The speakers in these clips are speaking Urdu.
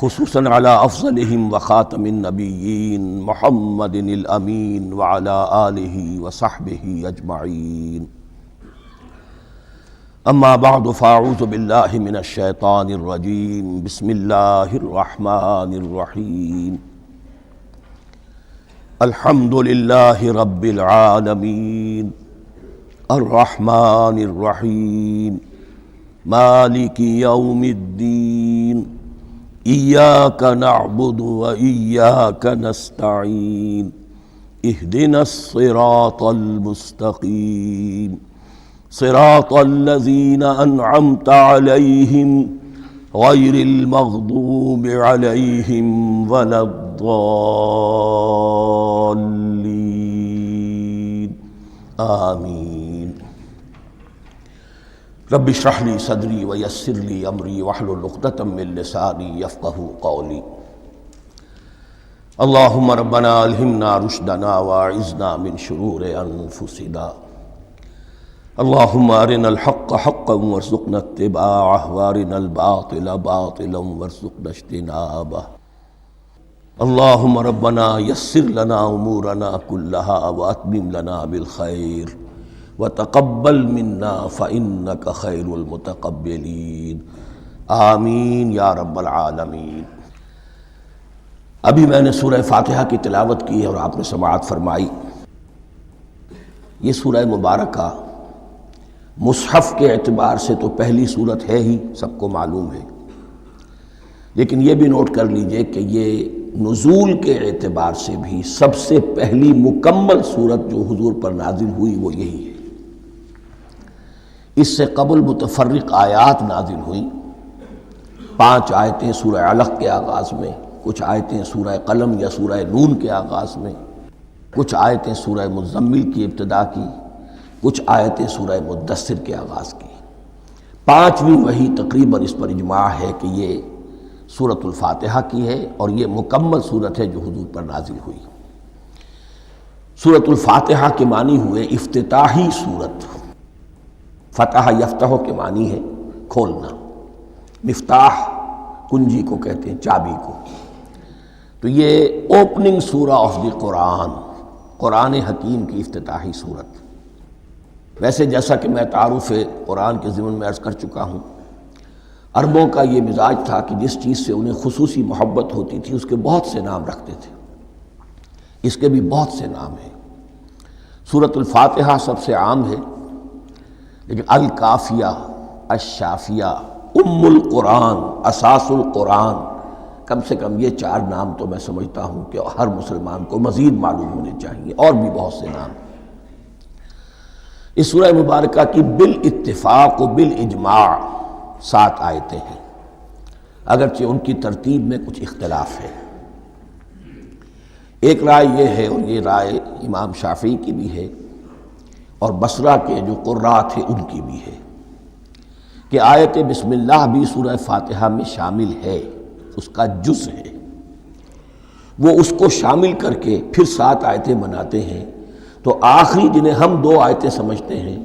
خصوصاً على افضلهم وخاتم النبیین محمد الامین وعلى آلہ وصحبہ اجمعین. اما بعد فاعوذ باللہ من الشیطان الرجیم. بسم اللہ الرحمن الرحیم. الحمد للہ رب العالمین الرحمن الرحیم مالک یوم الدین. ایاک نعبد و ایاک نستعین. اہدنا الصراط المستقیم صراط الذین انعمت علیہم غیر المغضوب علیہم ولا الضالین. آمین. رب اشرح لی صدری ویسر لی امری واحلل عقدۃ من لسانی یفقہوا قولی. اللہم ربنا الہمنا رشدنا واعذنا من شرور انفسنا. اللہم ارنا الحق حقا وارزقنا اتباعہ وارنا الباطل باطلا وارزقنا اجتنابہ. اللہم ربنا یسر لنا امورنا کلہا واتمم لنا بالخیر وتقبل منا فإنک خیر المتقبلین. آمین یا رب العالمین. ابھی میں نے سورہ فاتحہ کی تلاوت کی اور آپ نے سماعت فرمائی. یہ سورہ مبارکہ مصحف کے اعتبار سے تو پہلی سورت ہے ہی، سب کو معلوم ہے، لیکن یہ بھی نوٹ کر لیجئے کہ یہ نزول کے اعتبار سے بھی سب سے پہلی مکمل سورت جو حضور پر نازل ہوئی وہ یہی ہے. اس سے قبل متفرق آیات نازل ہوئیں. 5 آیتیں سورہ علق کے آغاز میں، کچھ آیتیں سورہ قلم یا سورہ نون کے آغاز میں، کچھ آیتیں سورہ مزمل کی ابتدا کی، کچھ آیتیں سورہ مدثر کے آغاز کی. 5ویں وحی تقریباً اس پر اجماع ہے کہ یہ سورۃ الفاتحہ کی ہے اور یہ مکمل سورت ہے جو حضور پر نازل ہوئی. سورۃ الفاتحہ کے معنی ہوئے افتتاحی سورت. فتح یفتح کے معنی ہے کھولنا. مفتاح کنجی کو کہتے ہیں، چابی کو. تو یہ اوپننگ سورہ آف دی قرآن، قرآن حکیم کی افتتاحی صورت. ویسے جیسا کہ میں تعارف قرآن کے ضمن میں عرض کر چکا ہوں، عربوں کا یہ مزاج تھا کہ جس چیز سے انہیں خصوصی محبت ہوتی تھی اس کے بہت سے نام رکھتے تھے. اس کے بھی بہت سے نام ہیں. سورۃ الفاتحہ سب سے عام ہے، لیکن الکافیہ، الشافیہ، ام القرآن، اساس القرآن، کم سے کم یہ 4 نام تو میں سمجھتا ہوں کہ ہر مسلمان کو مزید معلوم ہونے چاہیے، اور بھی بہت سے نام. اس سورہ مبارکہ کی بالاتفاق و بالاجماع 7 آیتیں ہیں، اگرچہ ان کی ترتیب میں کچھ اختلاف ہے. ایک رائے یہ ہے، اور یہ رائے امام شافعی کی بھی ہے اور بصرہ کے جو قراء تھے ان کی بھی ہے، کہ آیت بسم اللہ بھی سورہ فاتحہ میں شامل ہے، اس کا جز ہے. وہ اس کو شامل کر کے پھر 7 آیتیں بناتے ہیں. تو آخری جنہیں ہم 2 آیتیں سمجھتے ہیں،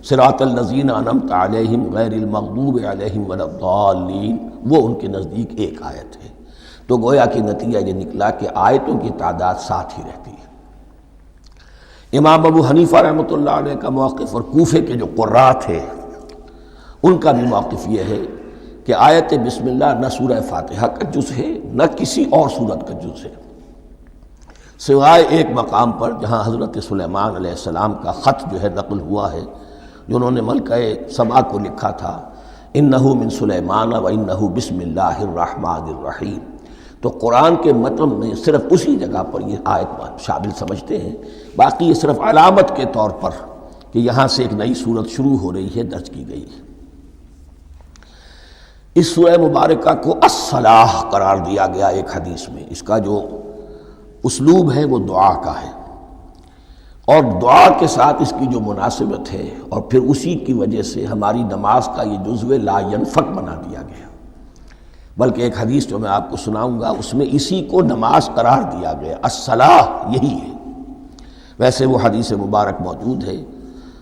صراط الذین انعمت علیہم غیر المغضوب علیہم ولا الضالین، وہ ان کے نزدیک 1 آیت ہے. تو گویا کہ نتیجہ یہ نکلا کہ آیتوں کی تعداد 7 ہی رہتی ہے. امام ابو حنیفہ رحمۃ اللہ علیہ کا موقف اور کوفے کے جو قراء تھے ان کا بھی موقف یہ ہے کہ آیت بسم اللہ نہ سورہ فاتحہ کا جز ہے نہ کسی اور سورت کا جز ہے، سوائے ایک مقام پر جہاں حضرت سلیمان علیہ السلام کا خط جو ہے نقل ہوا ہے، جو انہوں نے ملکہ سبا کو لکھا تھا، انہ من سلیمان و انہ بسم اللہ الرحمن الرحیم. تو قرآن کے متن میں صرف اسی جگہ پر یہ آیت شامل سمجھتے ہیں، باقی یہ صرف علامت کے طور پر کہ یہاں سے ایک نئی سورت شروع ہو رہی ہے درج کی گئی ہے. اس سورہ مبارکہ کو الصلاح قرار دیا گیا ایک حدیث میں. اس کا جو اسلوب ہے وہ دعا کا ہے، اور دعا کے ساتھ اس کی جو مناسبت ہے، اور پھر اسی کی وجہ سے ہماری نماز کا یہ جزو لا ینفک بنا دیا گیا. بلکہ ایک حدیث جو میں آپ کو سناؤں گا اس میں اسی کو نماز قرار دیا گیا. الصلاح یہی ہے. ویسے وہ حدیث مبارک موجود ہے،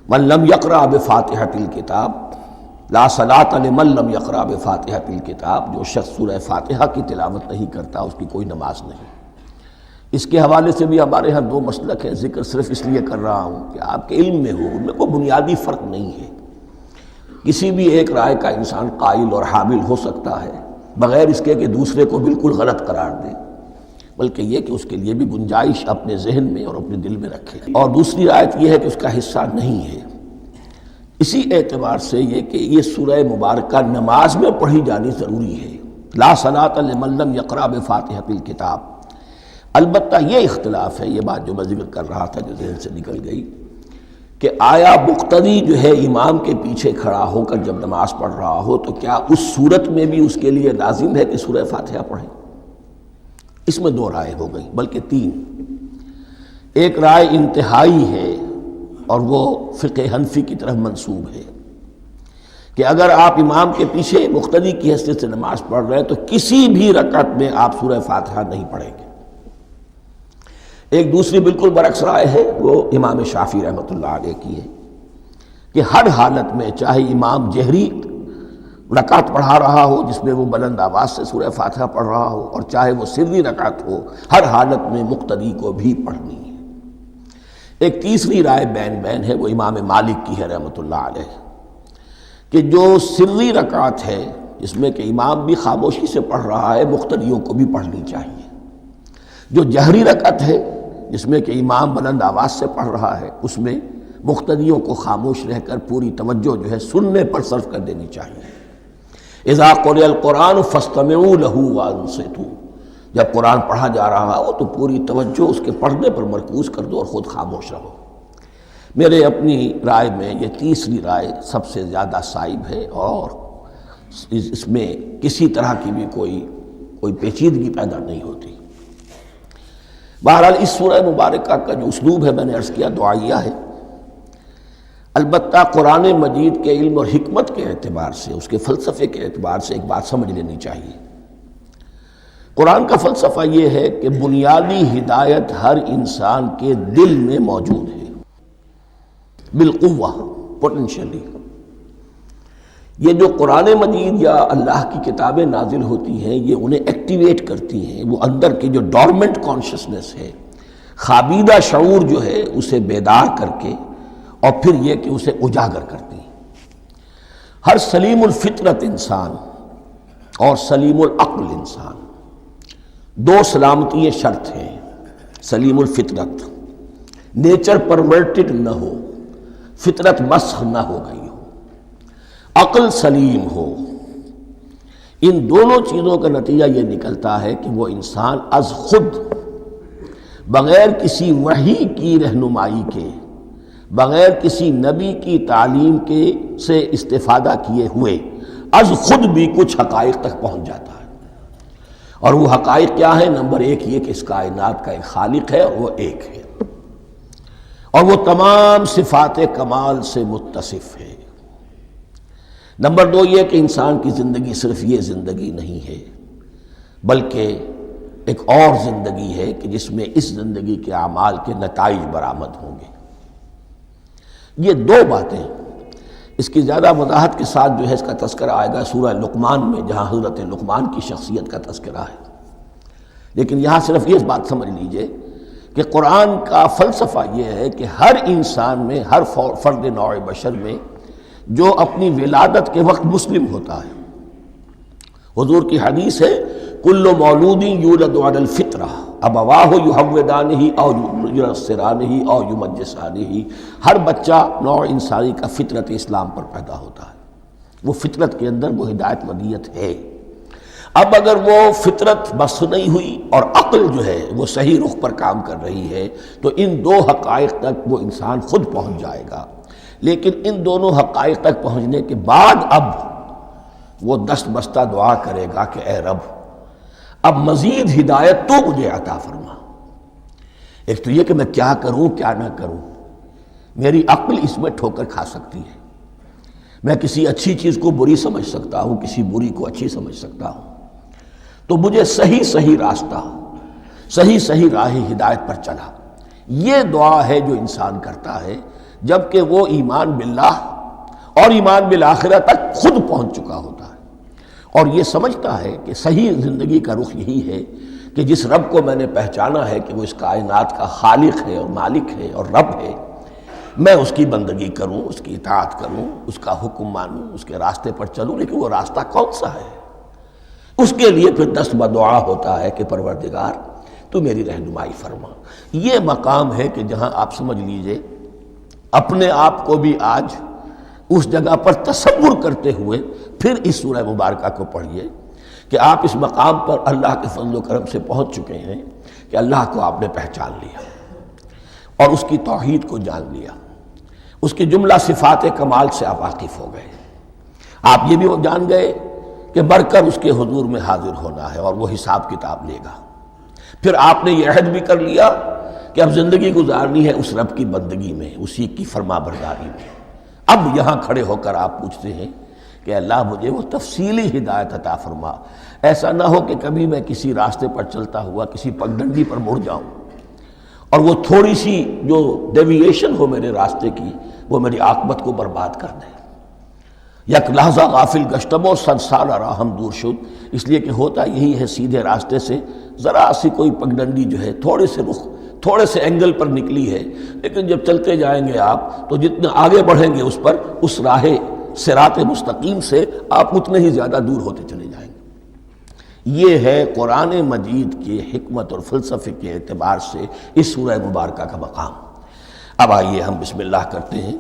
من لم یقرأ بفاتحۃ الکتاب لا صلاۃ لمن لم یقرأ بفاتحۃ الکتاب، جو شخص سورہ فاتحہ کی تلاوت نہیں کرتا اس کی کوئی نماز نہیں۔ اس کے حوالے سے بھی ہمارے ہاں دو مسلک ہیں، ذکر صرف اس لیے کر رہا ہوں کہ آپ کے علم میں ہو، ان میں کوئی بنیادی فرق نہیں ہے۔ کسی بھی ایک رائے کا انسان قائل اور حامل ہو سکتا ہے بغیر اس کے کہ دوسرے کو بالکل غلط قرار دے، بلکہ یہ کہ اس کے لیے بھی گنجائش اپنے ذہن میں اور اپنے دل میں رکھے۔ اور دوسری رائے یہ ہے کہ اس کا حصہ نہیں ہے۔ اسی اعتبار سے یہ کہ یہ سورہ مبارکہ نماز میں پڑھی جانی ضروری ہے، لا صلاۃ لمن لم یقرأ بفاتحۃ الکتاب۔ البتہ یہ اختلاف ہے، یہ بات جو میں ذکر کر رہا تھا جو ذہن سے نکل گئی، کہ آیا مقتدی جو ہے امام کے پیچھے کھڑا ہو کر جب نماز پڑھ رہا ہو تو کیا اس صورت میں بھی اس کے لیے لازم ہے کہ سورہ فاتحہ پڑھیں؟ اس میں دو رائے ہو گئی، بلکہ تین۔ ایک رائے انتہائی ہے اور وہ فقہ حنفی کی طرف منسوب ہے کہ اگر آپ امام کے پیچھے مقتدی کی حیثیت سے نماز پڑھ رہے ہیں تو کسی بھی رکعت میں آپ سورہ فاتحہ نہیں پڑھیں گے۔ ایک دوسری بالکل برعکس رائے ہے، وہ امام شافعی رحمۃ اللہ علیہ کی ہے کہ ہر حالت میں چاہے امام جہری رکعت پڑھا رہا ہو جس میں وہ بلند آواز سے سورہ فاتحہ پڑھ رہا ہو، اور چاہے وہ سری رکعت ہو، ہر حالت میں مقتدی کو بھی پڑھنی ہے۔ ایک تیسری رائے بین بین ہے، وہ امام مالک کی ہے رحمۃ اللہ علیہ، کہ جو سری رکعت ہے جس میں کہ امام بھی خاموشی سے پڑھ رہا ہے مقتدیوں کو بھی پڑھنی چاہیے۔ جو جہری رکعت ہے جس میں کہ امام بلند آواز سے پڑھ رہا ہے اس میں مقتدیوں کو خاموش رہ کر پوری توجہ جو ہے سننے پر صرف کر دینی چاہیے۔ اذا قرئ القرآن فاستمعوا له وانصتوا، جب قرآن پڑھا جا رہا ہو تو پوری توجہ اس کے پڑھنے پر مرکوز کر دو اور خود خاموش رہو۔ میرے اپنی رائے میں یہ تیسری رائے سب سے زیادہ صائب ہے اور اس میں کسی طرح کی بھی کوئی پیچیدگی پیدا نہیں ہوتی۔ بہرحال اس سورہ مبارکہ کا جو اسلوب ہے میں نے عرض کیا دعائیہ ہے، البتہ قرآن مجید کے علم اور حکمت کے اعتبار سے، اس کے فلسفے کے اعتبار سے ایک بات سمجھ لینی چاہیے۔ قرآن کا فلسفہ یہ ہے کہ بنیادی ہدایت ہر انسان کے دل میں موجود ہے، بالقوہ، پوٹینشلی۔ یہ جو قرآن مجید یا اللہ کی کتابیں نازل ہوتی ہیں یہ انہیں ایکٹیویٹ کرتی ہیں، وہ اندر کی جو ڈورمنٹ کانشسنس ہے، خوابیدہ شعور جو ہے اسے بیدار کر کے، اور پھر یہ کہ اسے اجاگر کرتی ہیں۔ ہر سلیم الفطرت انسان اور سلیم العقل انسان، دو سلامتی شرط ہیں۔ سلیم الفطرت، نیچر پرورٹڈ نہ ہو، فطرت مسخ نہ ہو گئی ہو، عقل سلیم ہو۔ ان دونوں چیزوں کا نتیجہ یہ نکلتا ہے کہ وہ انسان از خود، بغیر کسی وحی کی رہنمائی کے، بغیر کسی نبی کی تعلیم کے سے استفادہ کیے ہوئے از خود بھی کچھ حقائق تک پہنچ جاتا ہے۔ اور وہ حقائق کیا ہیں؟ نمبر ایک یہ کہ اس کائنات کا ایک خالق ہے اور وہ ایک ہے، اور وہ تمام صفات کمال سے متصف ہے۔ نمبر دو یہ کہ انسان کی زندگی صرف یہ زندگی نہیں ہے، بلکہ ایک اور زندگی ہے کہ جس میں اس زندگی کے اعمال کے نتائج برآمد ہوں گے۔ یہ دو باتیں، اس کی زیادہ وضاحت کے ساتھ جو ہے اس کا تذکرہ آئے گا سورہ لقمان میں، جہاں حضرت لقمان کی شخصیت کا تذکرہ ہے۔ لیکن یہاں صرف یہ بات سمجھ لیجئے کہ قرآن کا فلسفہ یہ ہے کہ ہر انسان میں، ہر فرد نوع بشر میں جو اپنی ولادت کے وقت مسلم ہوتا ہے، حضور کی حدیث ہے کل مولود یولد علی الفطرہ ابواہ یحودانہ او ینصرانہ او یمجسانہ، ہر بچہ نوع انسانی کا فطرت اسلام پر پیدا ہوتا ہے، وہ فطرت کے اندر وہ ہدایت ودیت ہے۔ اب اگر وہ فطرت بس نہیں ہوئی اور عقل جو ہے وہ صحیح رخ پر کام کر رہی ہے تو ان دو حقائق تک وہ انسان خود پہنچ جائے گا۔ لیکن ان دونوں حقائق تک پہنچنے کے بعد اب وہ دست بستہ دعا کرے گا کہ اے رب اب مزید ہدایت تو مجھے عطا فرما۔ ایک تو یہ کہ میں کیا کروں کیا نہ کروں، میری عقل اس میں ٹھوکر کھا سکتی ہے، میں کسی اچھی چیز کو بری سمجھ سکتا ہوں، کسی بری کو اچھی سمجھ سکتا ہوں، تو مجھے صحیح راستہ، صحیح راہ ہدایت پر چلا۔ یہ دعا ہے جو انسان کرتا ہے جبکہ وہ ایمان باللہ اور ایمان بالآخرہ تک خود پہنچ چکا ہوتا ہے اور یہ سمجھتا ہے کہ صحیح زندگی کا رخ یہی ہے کہ جس رب کو میں نے پہچانا ہے کہ وہ اس کائنات کا خالق ہے اور مالک ہے اور رب ہے، میں اس کی بندگی کروں، اس کی اطاعت کروں، اس کا حکم مانوں، اس کے راستے پر چلوں۔ لیکن وہ راستہ کون سا ہے؟ اس کے لیے پھر دست بدعا ہوتا ہے کہ پروردگار تو میری رہنمائی فرما۔ یہ مقام ہے کہ جہاں آپ سمجھ لیجئے اپنے آپ کو بھی آج اس جگہ پر تصور کرتے ہوئے پھر اس سورہ مبارکہ کو پڑھیے کہ آپ اس مقام پر اللہ کے فضل و کرم سے پہنچ چکے ہیں کہ اللہ کو آپ نے پہچان لیا اور اس کی توحید کو جان لیا، اس کی جملہ صفات کمال سے آپ واقف ہو گئے۔ آپ یہ بھی جان گئے کہ بڑھ کر اس کے حضور میں حاضر ہونا ہے اور وہ حساب کتاب لے گا۔ پھر آپ نے یہ عہد بھی کر لیا کہ اب زندگی گزارنی ہے اس رب کی بندگی میں، اسی کی فرما برداری میں۔ اب یہاں کھڑے ہو کر آپ پوچھتے ہیں کہ اللہ مجھے وہ تفصیلی ہدایت عطا فرما، ایسا نہ ہو کہ کبھی میں کسی راستے پر چلتا ہوا کسی پگڈنڈی پر مڑ جاؤں اور وہ تھوڑی سی جو ڈیوییشن ہو میرے راستے کی وہ میری عاقبت کو برباد کر دے۔ یک لحظہ غافل گشتم و صد سال راہم دور شد، اس لیے کہ ہوتا یہی ہے سیدھے راستے سے ذرا سی کوئی پگڈنڈی جو ہے تھوڑے سے اینگل پر نکلی ہے، لیکن جب چلتے جائیں گے آپ تو جتنے آگے بڑھیں گے اس پر، اس راہ صراط مستقیم سے آپ اتنے ہی زیادہ دور ہوتے چلے جائیں گے۔ یہ ہے قرآن مجید کی حکمت اور فلسفے کے اعتبار سے اس سورہ مبارکہ کا مقام۔ اب آئیے ہم بسم اللہ کرتے ہیں۔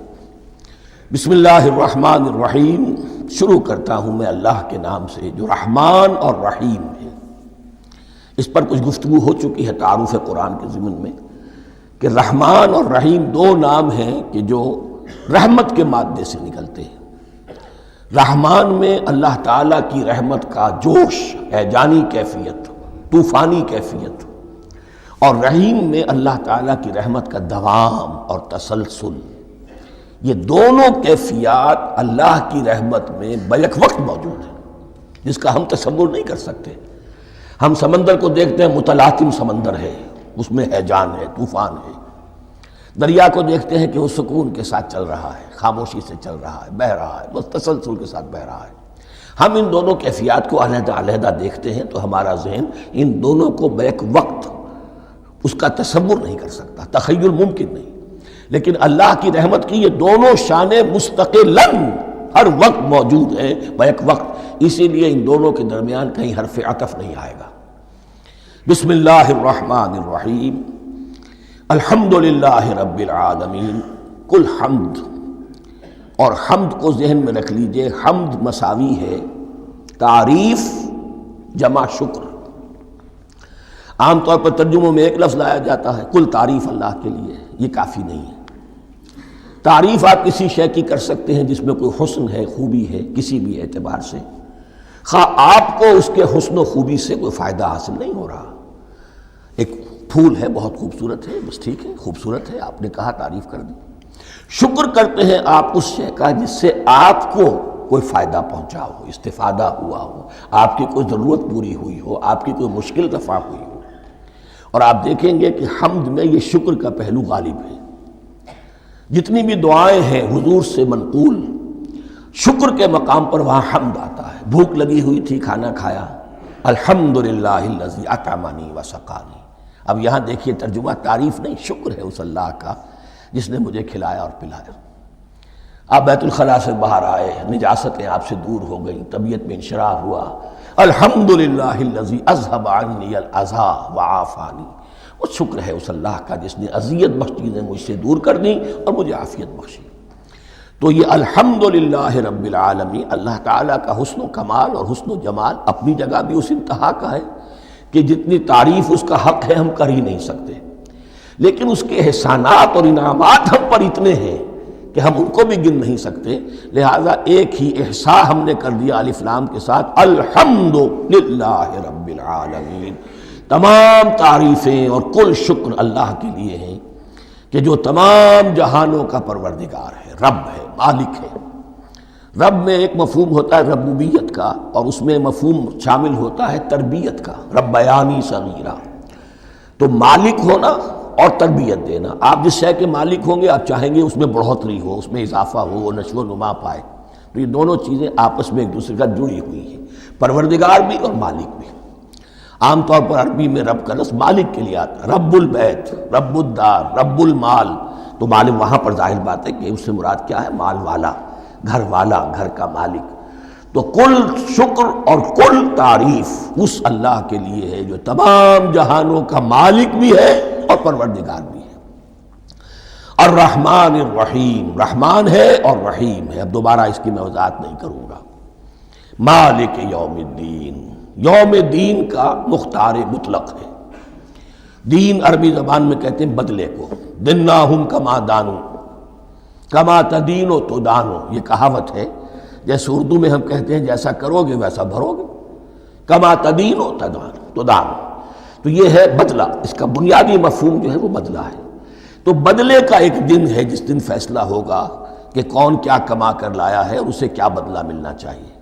بسم اللہ الرحمن الرحیم، شروع کرتا ہوں میں اللہ کے نام سے جو رحمان اور رحیم ہے۔ اس پر کچھ گفتگو ہو چکی ہے تعارف قرآن کے ضمن میں کہ رحمان اور رحیم دو نام ہیں کہ جو رحمت کے مادے سے نکلتے ہیں۔ رحمان میں اللہ تعالیٰ کی رحمت کا جوش، ہیجانی کیفیت، طوفانی کیفیت، اور رحیم میں اللہ تعالیٰ کی رحمت کا دوام اور تسلسل۔ یہ دونوں کیفیات اللہ کی رحمت میں بیک وقت موجود ہیں، جس کا ہم تصور نہیں کر سکتے۔ ہم سمندر کو دیکھتے ہیں، متلاطم سمندر ہے، اس میں ہیجان ہے، طوفان ہے۔ دریا کو دیکھتے ہیں کہ وہ سکون کے ساتھ چل رہا ہے، خاموشی سے چل رہا ہے، بہہ رہا ہے، بس تسلسل کے ساتھ بہہ رہا ہے۔ ہم ان دونوں کیفیات کو علیحدہ علیحدہ دیکھتے ہیں تو ہمارا ذہن ان دونوں کو بیک وقت اس کا تصور نہیں کر سکتا، تخیل ممکن نہیں۔ لیکن اللہ کی رحمت کی یہ دونوں شانیں مستقلاً ہر وقت موجود ہیں، بیک وقت، اسی لیے ان دونوں کے درمیان کہیں حرف عطف نہیں آئے گا۔ بسم اللہ الرحمن الرحیم، الحمدللہ رب العالمین۔ کل حمد، اور حمد کو ذہن میں رکھ لیجئے، حمد مساوی ہے تعریف جمع شکر۔ عام طور پر ترجموں میں ایک لفظ لایا جاتا ہے، کل تعریف اللہ کے لیے، یہ کافی نہیں ہے۔ تعریف آپ کسی شے کی کر سکتے ہیں جس میں کوئی حسن ہے، خوبی ہے، کسی بھی اعتبار سے، خواہ آپ کو اس کے حسن و خوبی سے کوئی فائدہ حاصل نہیں ہو رہا۔ ایک پھول ہے، بہت خوبصورت ہے، بس ٹھیک ہے، خوبصورت ہے، آپ نے کہا، تعریف کر دی۔ شکر کرتے ہیں آپ اس شے کا جس سے آپ کو کوئی فائدہ پہنچا ہو، استفادہ ہوا ہو، آپ کی کوئی ضرورت پوری ہوئی ہو، آپ کی کوئی مشکل رفع ہوئی ہو۔ اور آپ دیکھیں گے کہ حمد میں یہ شکر کا پہلو غالب ہے۔ جتنی بھی دعائیں ہیں حضور سے منقول، شکر کے مقام پر وہاں حمد آتا ہے۔ بھوک لگی ہوئی تھی، کھانا کھایا، الحمدللہ الذی اطعمنی وسقانی۔ اب یہاں دیکھیے ترجمہ تعریف نہیں، شکر ہے اس اللہ کا جس نے مجھے کھلایا اور پلایا۔ آپ بیت الخلاء سے باہر آئے، نجاستیں آپ سے دور ہو گئیں، طبیعت میں انشراح ہوا، الحمدللہ الذی اذھب عنی الاذی وعافانی۔ وہ شکر ہے اس اللہ کا جس نے اذیت بخش چیزیں مجھ سے دور کر دیں اور مجھے عافیت بخشی۔ تو یہ الحمدللہ رب العالمین، اللہ تعالیٰ کا حسن و کمال اور حسن و جمال اپنی جگہ بھی اس انتہا کا ہے کہ جتنی تعریف اس کا حق ہے ہم کر ہی نہیں سکتے، لیکن اس کے احسانات اور انعامات ہم پر اتنے ہیں کہ ہم ان کو بھی گن نہیں سکتے۔ لہٰذا ایک ہی احصاء ہم نے کر دیا الف لام کے ساتھ، الحمدللہ رب العالمین۔ تمام تعریفیں اور کل شکر اللہ کے لیے ہیں کہ جو تمام جہانوں کا پروردگار ہے، رب ہے، مالک ہے۔ رب میں ایک مفہوم ہوتا ہے ربوبیت کا، اور اس میں مفہوم شامل ہوتا ہے تربیت کا، ربیانی صغیرہ۔ تو مالک ہونا اور تربیت دینا، آپ جس شے کے مالک ہوں گے آپ چاہیں گے اس میں بڑھوتری ہو، اس میں اضافہ ہو، وہ نشو و نما پائے۔ تو یہ دونوں چیزیں آپس میں ایک دوسرے کا جڑی ہوئی ہیں، پروردگار بھی اور مالک بھی۔ عام طور پر عربی میں رب کا لفظ مالک کے لیے آتا ہے، رب البیت، رب الدار، رب المال، تو مالک وہاں پر ظاہر بات ہے کہ اس سے مراد کیا ہے؟ مال والا، گھر والا، گھر کا مالک۔ تو کل شکر اور کل تعریف اس اللہ کے لیے ہے جو تمام جہانوں کا مالک بھی ہے اور پروردگار بھی ہے۔ الرحمن الرحیم، رحمان ہے اور رحیم ہے۔ اب دوبارہ اس کی میں وضاحت نہیں کروں گا۔ مالک یوم الدین، یوم دین کا مختار مطلق ہے۔ دین عربی زبان میں کہتے ہیں بدلے کو، دناہم کما دانو کما تدینو تو دانو، یہ کہاوت ہے۔ جیسے اردو میں ہم کہتے ہیں جیسا کرو گے ویسا بھرو گے، کما تدینو تو دانو، تو یہ ہے بدلہ، اس کا بنیادی مفہوم جو ہے وہ بدلہ ہے۔ تو بدلے کا ایک دن ہے جس دن فیصلہ ہوگا کہ کون کیا کما کر لایا ہے اور اسے کیا بدلہ ملنا چاہیے۔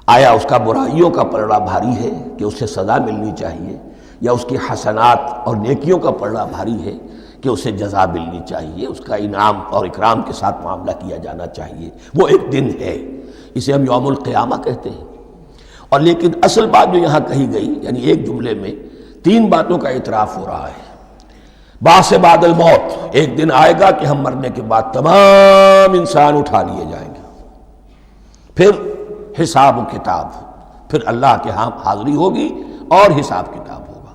آیا اس کا برائیوں کا پلڑا بھاری ہے کہ اسے سزا ملنی چاہیے، یا اس کی حسنات اور نیکیوں کا پلڑا بھاری ہے کہ اسے جزا ملنی چاہیے، اس کا انعام اور اکرام کے ساتھ معاملہ کیا جانا چاہیے۔ وہ ایک دن ہے، اسے ہم یوم القیامہ کہتے ہیں۔ اور لیکن اصل بات جو یہاں کہی گئی، یعنی ایک جملے میں تین باتوں کا اعتراف ہو رہا ہے۔ بعث بعد الموت، ایک دن آئے گا کہ ہم مرنے کے بعد تمام انسان اٹھا لیے جائیں گے، پھر حساب و کتاب، پھر اللہ کے ہاں حاضری ہوگی اور حساب کتاب ہوگا۔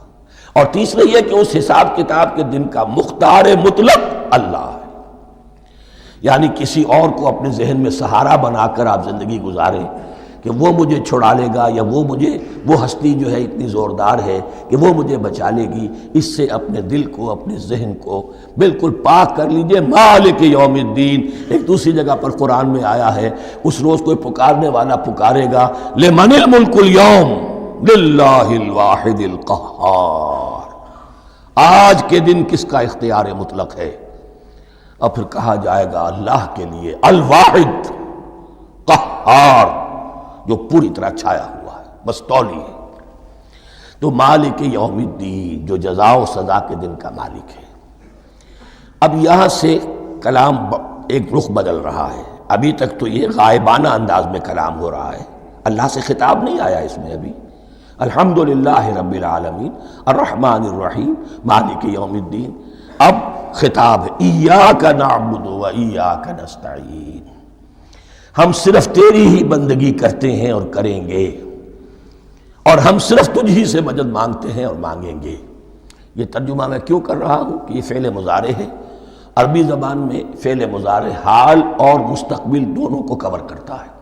اور تیسرے یہ کہ اس حساب کتاب کے دن کا مختار مطلق اللہ ہے، یعنی کسی اور کو اپنے ذہن میں سہارا بنا کر آپ زندگی گزاریں کہ وہ مجھے چھڑا لے گا، یا وہ ہستی جو ہے اتنی زوردار ہے کہ وہ مجھے بچا لے گی، اس سے اپنے دل کو، اپنے ذہن کو بالکل پاک کر لیجئے۔ مالک یوم الدین، ایک دوسری جگہ پر قرآن میں آیا ہے، اس روز کوئی پکارنے والا پکارے گا لمن الملک اليوم للہ الواحد القہار، آج کے دن کس کا اختیار مطلق ہے؟ اور پھر کہا جائے گا اللہ کے لیے، الواحد قہار، جو پوری طرح چھایا ہوا ہے، بس تولی ہے۔ تو مالک یوم الدین، جو جزا و سزا کے دن کا مالک ہے۔ اب یہاں سے کلام ایک رخ بدل رہا ہے۔ ابھی تک تو یہ غائبانہ انداز میں کلام ہو رہا ہے، اللہ سے خطاب نہیں آیا اس میں ابھی۔ الحمدللہ رب العالمین الرحمن الرحیم مالک یوم الدین، اب خطاب ہے ایاک نعبد و ایاک نستعین، ہم صرف تیری ہی بندگی کرتے ہیں اور کریں گے، اور ہم صرف تجھ ہی سے مدد مانگتے ہیں اور مانگیں گے۔ یہ ترجمہ میں کیوں کر رہا ہوں کہ یہ فعل مضارع ہے۔ عربی زبان میں فعل مضارع حال اور مستقبل دونوں کو کور کرتا ہے۔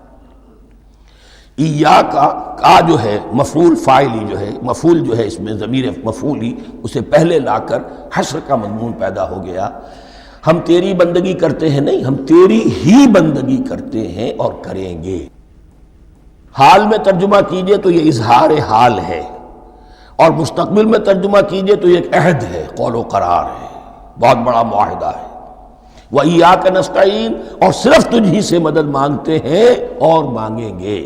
ایاک کا جو ہے مفعول فاعلی جو ہے، مفعول جو ہے اس میں ضمیر مفعولی، اسے پہلے لا کر حشر کا مضمون پیدا ہو گیا۔ ہم تیری بندگی کرتے ہیں نہیں، ہم تیری ہی بندگی کرتے ہیں اور کریں گے۔ حال میں ترجمہ کیجئے تو یہ اظہار حال ہے، اور مستقبل میں ترجمہ کیجئے تو یہ ایک عہد ہے، قول و قرار ہے، بہت بڑا معاہدہ ہے۔ وَإِيَّاكَ نَسْتَعِينُ، اور صرف تجھ ہی سے مدد مانگتے ہیں اور مانگیں گے۔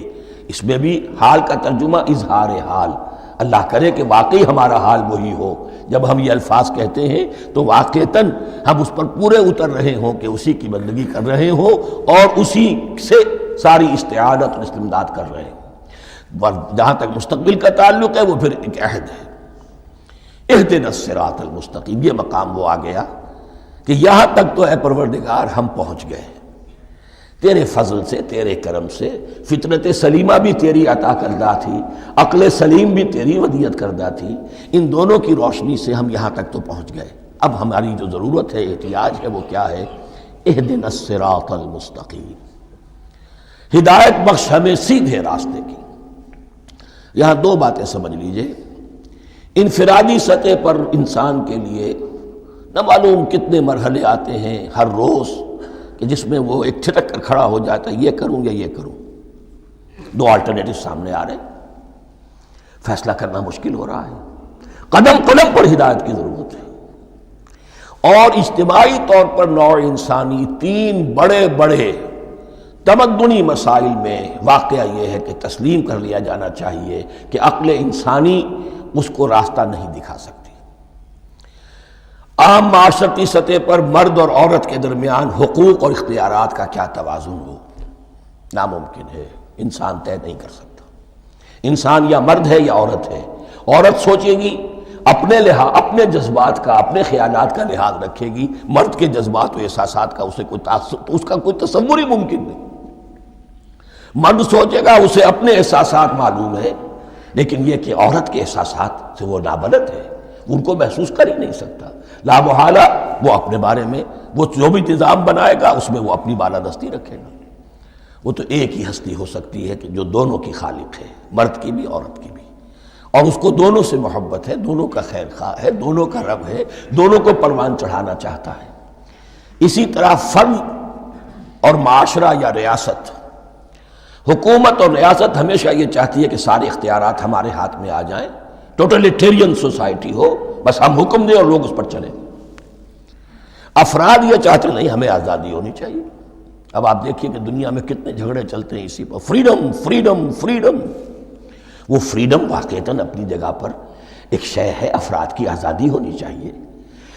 اس میں بھی حال کا ترجمہ اظہار حال، اللہ کرے کہ واقعی ہمارا حال وہی ہو، جب ہم یہ الفاظ کہتے ہیں تو واقعتاً ہم اس پر پورے اتر رہے ہوں کہ اسی کی بندگی کر رہے ہوں اور اسی سے ساری استعانت اور استمداد کر رہے ہیں۔ جہاں تک مستقبل کا تعلق ہے وہ پھر ایک عہد ہے، اہدنا الصراط المستقیم، یہ مقام وہ آ گیا کہ یہاں تک تو اے پروردگار ہم پہنچ گئے، تیرے فضل سے، تیرے کرم سے۔ فطرت سلیمہ بھی تیری عطا کردہ تھی، عقل سلیم بھی تیری ودیعت کردہ تھی، ان دونوں کی روشنی سے ہم یہاں تک تو پہنچ گئے۔ اب ہماری جو ضرورت ہے، احتیاج ہے، وہ کیا ہے؟ اہدنا الصراط المستقیم، ہدایت بخش ہمیں سیدھے راستے کی۔ یہاں دو باتیں سمجھ لیجئے۔ انفرادی سطح پر انسان کے لیے نہ معلوم کتنے مرحلے آتے ہیں ہر روز کہ جس میں وہ ایک چھٹک کر کھڑا ہو جاتا ہے، یہ کروں یا یہ کروں، دو آلٹرنیٹو سامنے آ رہے ہیں، فیصلہ کرنا مشکل ہو رہا ہے۔ قدم قدم پر ہدایت کی ضرورت ہے۔ اور اجتماعی طور پر نوع انسانی تین بڑے بڑے تمدنی مسائل میں واقعہ یہ ہے کہ تسلیم کر لیا جانا چاہیے کہ عقل انسانی اس کو راستہ نہیں دکھا سکتی۔ عام معاشرتی سطح پر مرد اور عورت کے درمیان حقوق اور اختیارات کا کیا توازن ہو، ناممکن ہے، انسان طے نہیں کر سکتا۔ انسان یا مرد ہے یا عورت ہے۔ عورت سوچے گی اپنے لحاظ، اپنے جذبات کا، اپنے خیالات کا لحاظ رکھے گی، مرد کے جذبات و احساسات کا اس کا کوئی تصور ہی ممکن نہیں۔ مرد سوچے گا اسے اپنے احساسات معلوم ہے، لیکن یہ کہ عورت کے احساسات سے وہ نابلد ہے، ان کو محسوس کر ہی نہیں سکتا۔ لا محالہ وہ اپنے بارے میں وہ جو بھی نظام بنائے گا اس میں وہ اپنی بالادستی رکھے گا۔ وہ تو ایک ہی ہستی ہو سکتی ہے کہ جو دونوں کی خالق ہے، مرد کی بھی عورت کی بھی، اور اس کو دونوں سے محبت ہے، دونوں کا خیر خواہ ہے، دونوں کا رب ہے، دونوں کو پروان چڑھانا چاہتا ہے۔ اسی طرح فرد اور معاشرہ یا ریاست، حکومت اور ریاست ہمیشہ یہ چاہتی ہے کہ سارے اختیارات ہمارے ہاتھ میں آ جائیں، ٹوٹلیٹیرین سوسائٹی ہو، بس ہم حکم دیں اور لوگ اس پر چلیں۔ افراد یہ چاہتے نہیں، ہمیں آزادی ہونی چاہیے۔ اب آپ دیکھیے کہ دنیا میں کتنے جھگڑے چلتے ہیں اسی پر، فریڈم فریڈم فریڈم۔ وہ فریڈم واقعتاً اپنی جگہ پر ایک شے ہے، افراد کی آزادی ہونی چاہیے،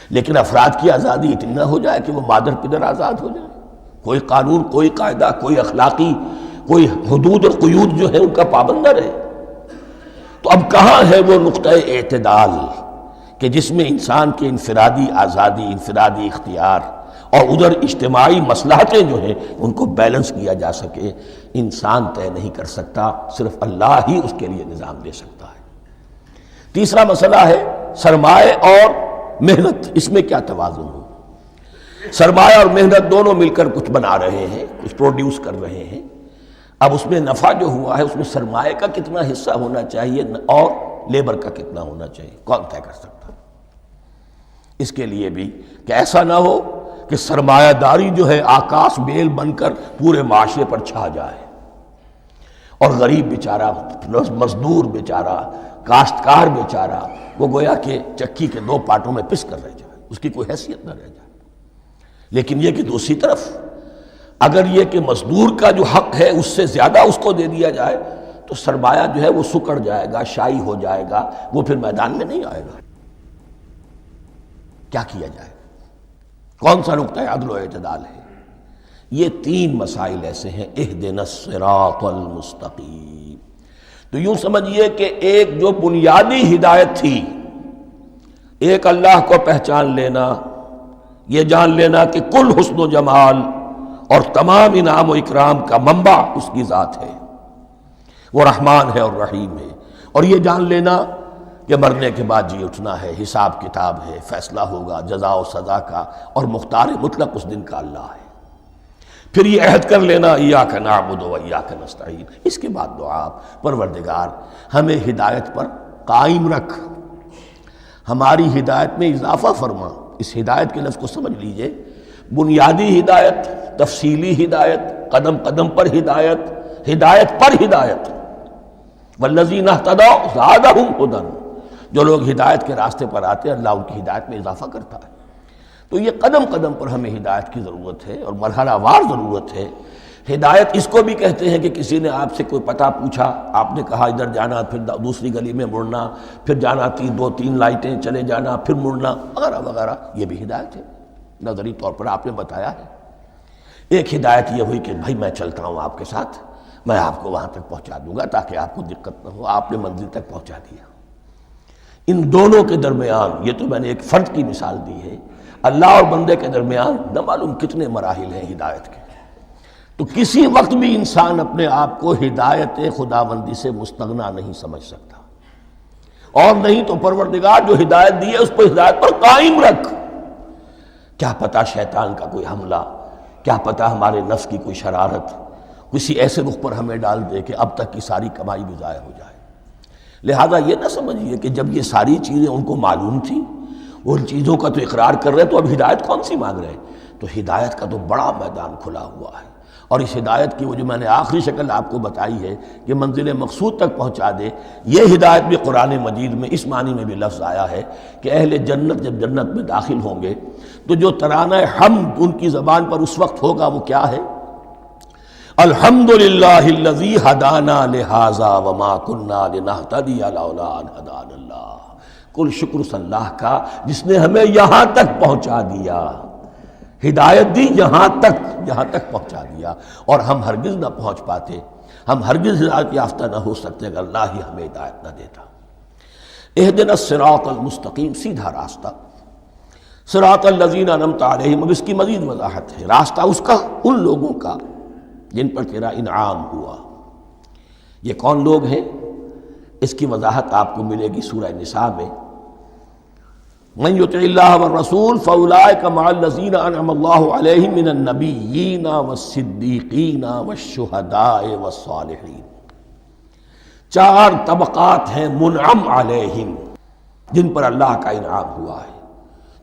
لیکن افراد کی آزادی اتنی نہ ہو جائے کہ وہ مادر پدر آزاد ہو جائے، کوئی قانون، کوئی قاعدہ، کوئی اخلاقی کوئی حدود اور قیود جو ہے ان کا پابند نہ رہے۔ تو اب کہاں ہے وہ نقطہ اعتدال کہ جس میں انسان کے انفرادی آزادی، انفرادی اختیار اور ادھر اجتماعی مصلحتیں جو ہیں ان کو بیلنس کیا جا سکے؟ انسان طے نہیں کر سکتا، صرف اللہ ہی اس کے لیے نظام دے سکتا ہے۔ تیسرا مسئلہ ہے سرمایہ اور محنت، اس میں کیا توازن ہو؟ سرمایہ اور محنت دونوں مل کر کچھ بنا رہے ہیں، کچھ پروڈیوس کر رہے ہیں۔ اب اس میں نفع جو ہوا ہے اس میں سرمایہ کا کتنا حصہ ہونا چاہیے اور لیبر کا کتنا ہونا چاہیے، کون طے کر سکتا ہے؟ اس کے لیے بھی کہ ایسا نہ ہو کہ سرمایہ داری جو ہے آکاش بیل بن کر پورے معاشرے پر چھا جائے، اور غریب بیچارہ، مزدور بیچارہ، کاشتکار بیچارہ وہ گویا کہ چکی کے دو پارٹوں میں پس کر رہ جائے، اس کی کوئی حیثیت نہ رہ جائے۔ لیکن یہ کہ دوسری طرف اگر یہ کہ مزدور کا جو حق ہے اس سے زیادہ اس کو دے دیا جائے تو سرمایہ جو ہے وہ سکڑ جائے گا، شائی ہو جائے گا، وہ پھر میدان میں نہیں آئے گا۔ کیا کیا جائے؟ کون سا نقطہ عدل و اعتدال ہے؟ یہ تین مسائل ایسے ہیں، اہدنا الصراط المستقیم۔ تو یوں سمجھیے کہ ایک جو بنیادی ہدایت تھی، ایک اللہ کو پہچان لینا، یہ جان لینا کہ کل حسن و جمال اور تمام انعام و اکرام کا منبع اس کی ذات ہے، وہ رحمان ہے اور رحیم ہے، اور یہ جان لینا کہ مرنے کے بعد جی اٹھنا ہے، حساب کتاب ہے، فیصلہ ہوگا جزا و سزا کا، اور مختار مطلق اس دن کا اللہ ہے۔ پھر یہ عہد کر لینا ایاک نعبد و ایاک نستعین۔ اس کے بعد دعا، پروردگار ہمیں ہدایت پر قائم رکھ، ہماری ہدایت میں اضافہ فرما۔ اس ہدایت کے لفظ کو سمجھ لیجئے، بنیادی ہدایت، تفصیلی ہدایت، قدم قدم پر ہدایت، ہدایت پر ہدایت۔ والذین اہتدوا زادہم ہدی، جو لوگ ہدایت کے راستے پر آتے ہیں اللہ ان کی ہدایت میں اضافہ کرتا ہے۔ تو یہ قدم قدم پر ہمیں ہدایت کی ضرورت ہے اور مرحلہ وار ضرورت ہے۔ ہدایت اس کو بھی کہتے ہیں کہ کسی نے آپ سے کوئی پتہ پوچھا، آپ نے کہا ادھر جانا، پھر دوسری گلی میں مڑنا، پھر جانا دو تین لائٹیں چلے جانا، پھر مڑنا، وغیرہ وغیرہ، یہ بھی ہدایت ہے۔ نظری طور پر آپ نے بتایا ہے۔ ایک ہدایت یہ ہوئی کہ بھائی میں چلتا ہوں آپ کے ساتھ، میں آپ کو وہاں تک پہنچا دوں گا تاکہ آپ کو دقت نہ ہو، آپ نے منزل تک پہنچا دیا۔ ان دونوں کے درمیان، یہ تو میں نے ایک فرد کی مثال دی ہے، اللہ اور بندے کے درمیان نہ معلوم کتنے مراحل ہیں ہدایت کے۔ تو کسی وقت بھی انسان اپنے آپ کو ہدایت خداوندی سے مستغنا نہیں سمجھ سکتا، اور نہیں تو پروردگار جو ہدایت دی ہے اس پر ہدایت پر قائم رکھ۔ کیا پتہ شیطان کا کوئی حملہ، کیا پتہ ہمارے نفس کی کوئی شرارت کسی ایسے رخ پر ہمیں ڈال دے کہ اب تک کی ساری کمائی بھی ضائع ہو جائے۔ لہذا یہ نہ سمجھیے کہ جب یہ ساری چیزیں ان کو معلوم تھیں، وہ ان چیزوں کا تو اقرار کر رہے تو اب ہدایت کون سی مانگ رہے ہیں؟ تو ہدایت کا تو بڑا میدان کھلا ہوا ہے، اور اس ہدایت کی وہ جو میں نے آخری شکل آپ کو بتائی ہے کہ منزل مقصود تک پہنچا دے، یہ ہدایت بھی قرآن مجید میں اس معنی میں بھی لفظ آیا ہے کہ اہل جنت جب جنت میں داخل ہوں گے تو جو ترانہ حمد ان کی زبان پر اس وقت ہوگا وہ کیا ہے؟ الحمدللہ الذی ہدانا لہذا وما کنا لنہتدی لولا ان ہدانا اللہ۔ کل شکر اس اللہ کا جس نے ہمیں یہاں تک پہنچا دیا۔ ہدایت دی یہاں تک پہنچا دیا، اور ہم ہرگز نہ پہنچ پاتے، ہم ہرگز ہدایت یافتہ نہ ہو سکتے اگر اللہ ہی ہمیں ہدایت نہ دیتا۔ اہدنا الصراط المستقیم، سیدھا راستہ، صراط الذین انعمت علیہم، اب اس کی مزید وضاحت ہے، راستہ اس کا ان لوگوں کا جن پر تیرا انعام ہوا۔ یہ کون لوگ ہیں؟ اس کی وضاحت آپ کو ملے گی سورہ نساء میں، من یطع اللہ والرسول فاولئک مع الذین انعم اللہ علیہم من النبیین والصدیقین والشہداء والصالحین۔ 4 طبقات ہیں منعم علیہم، جن پر اللہ کا انعام ہوا ہے۔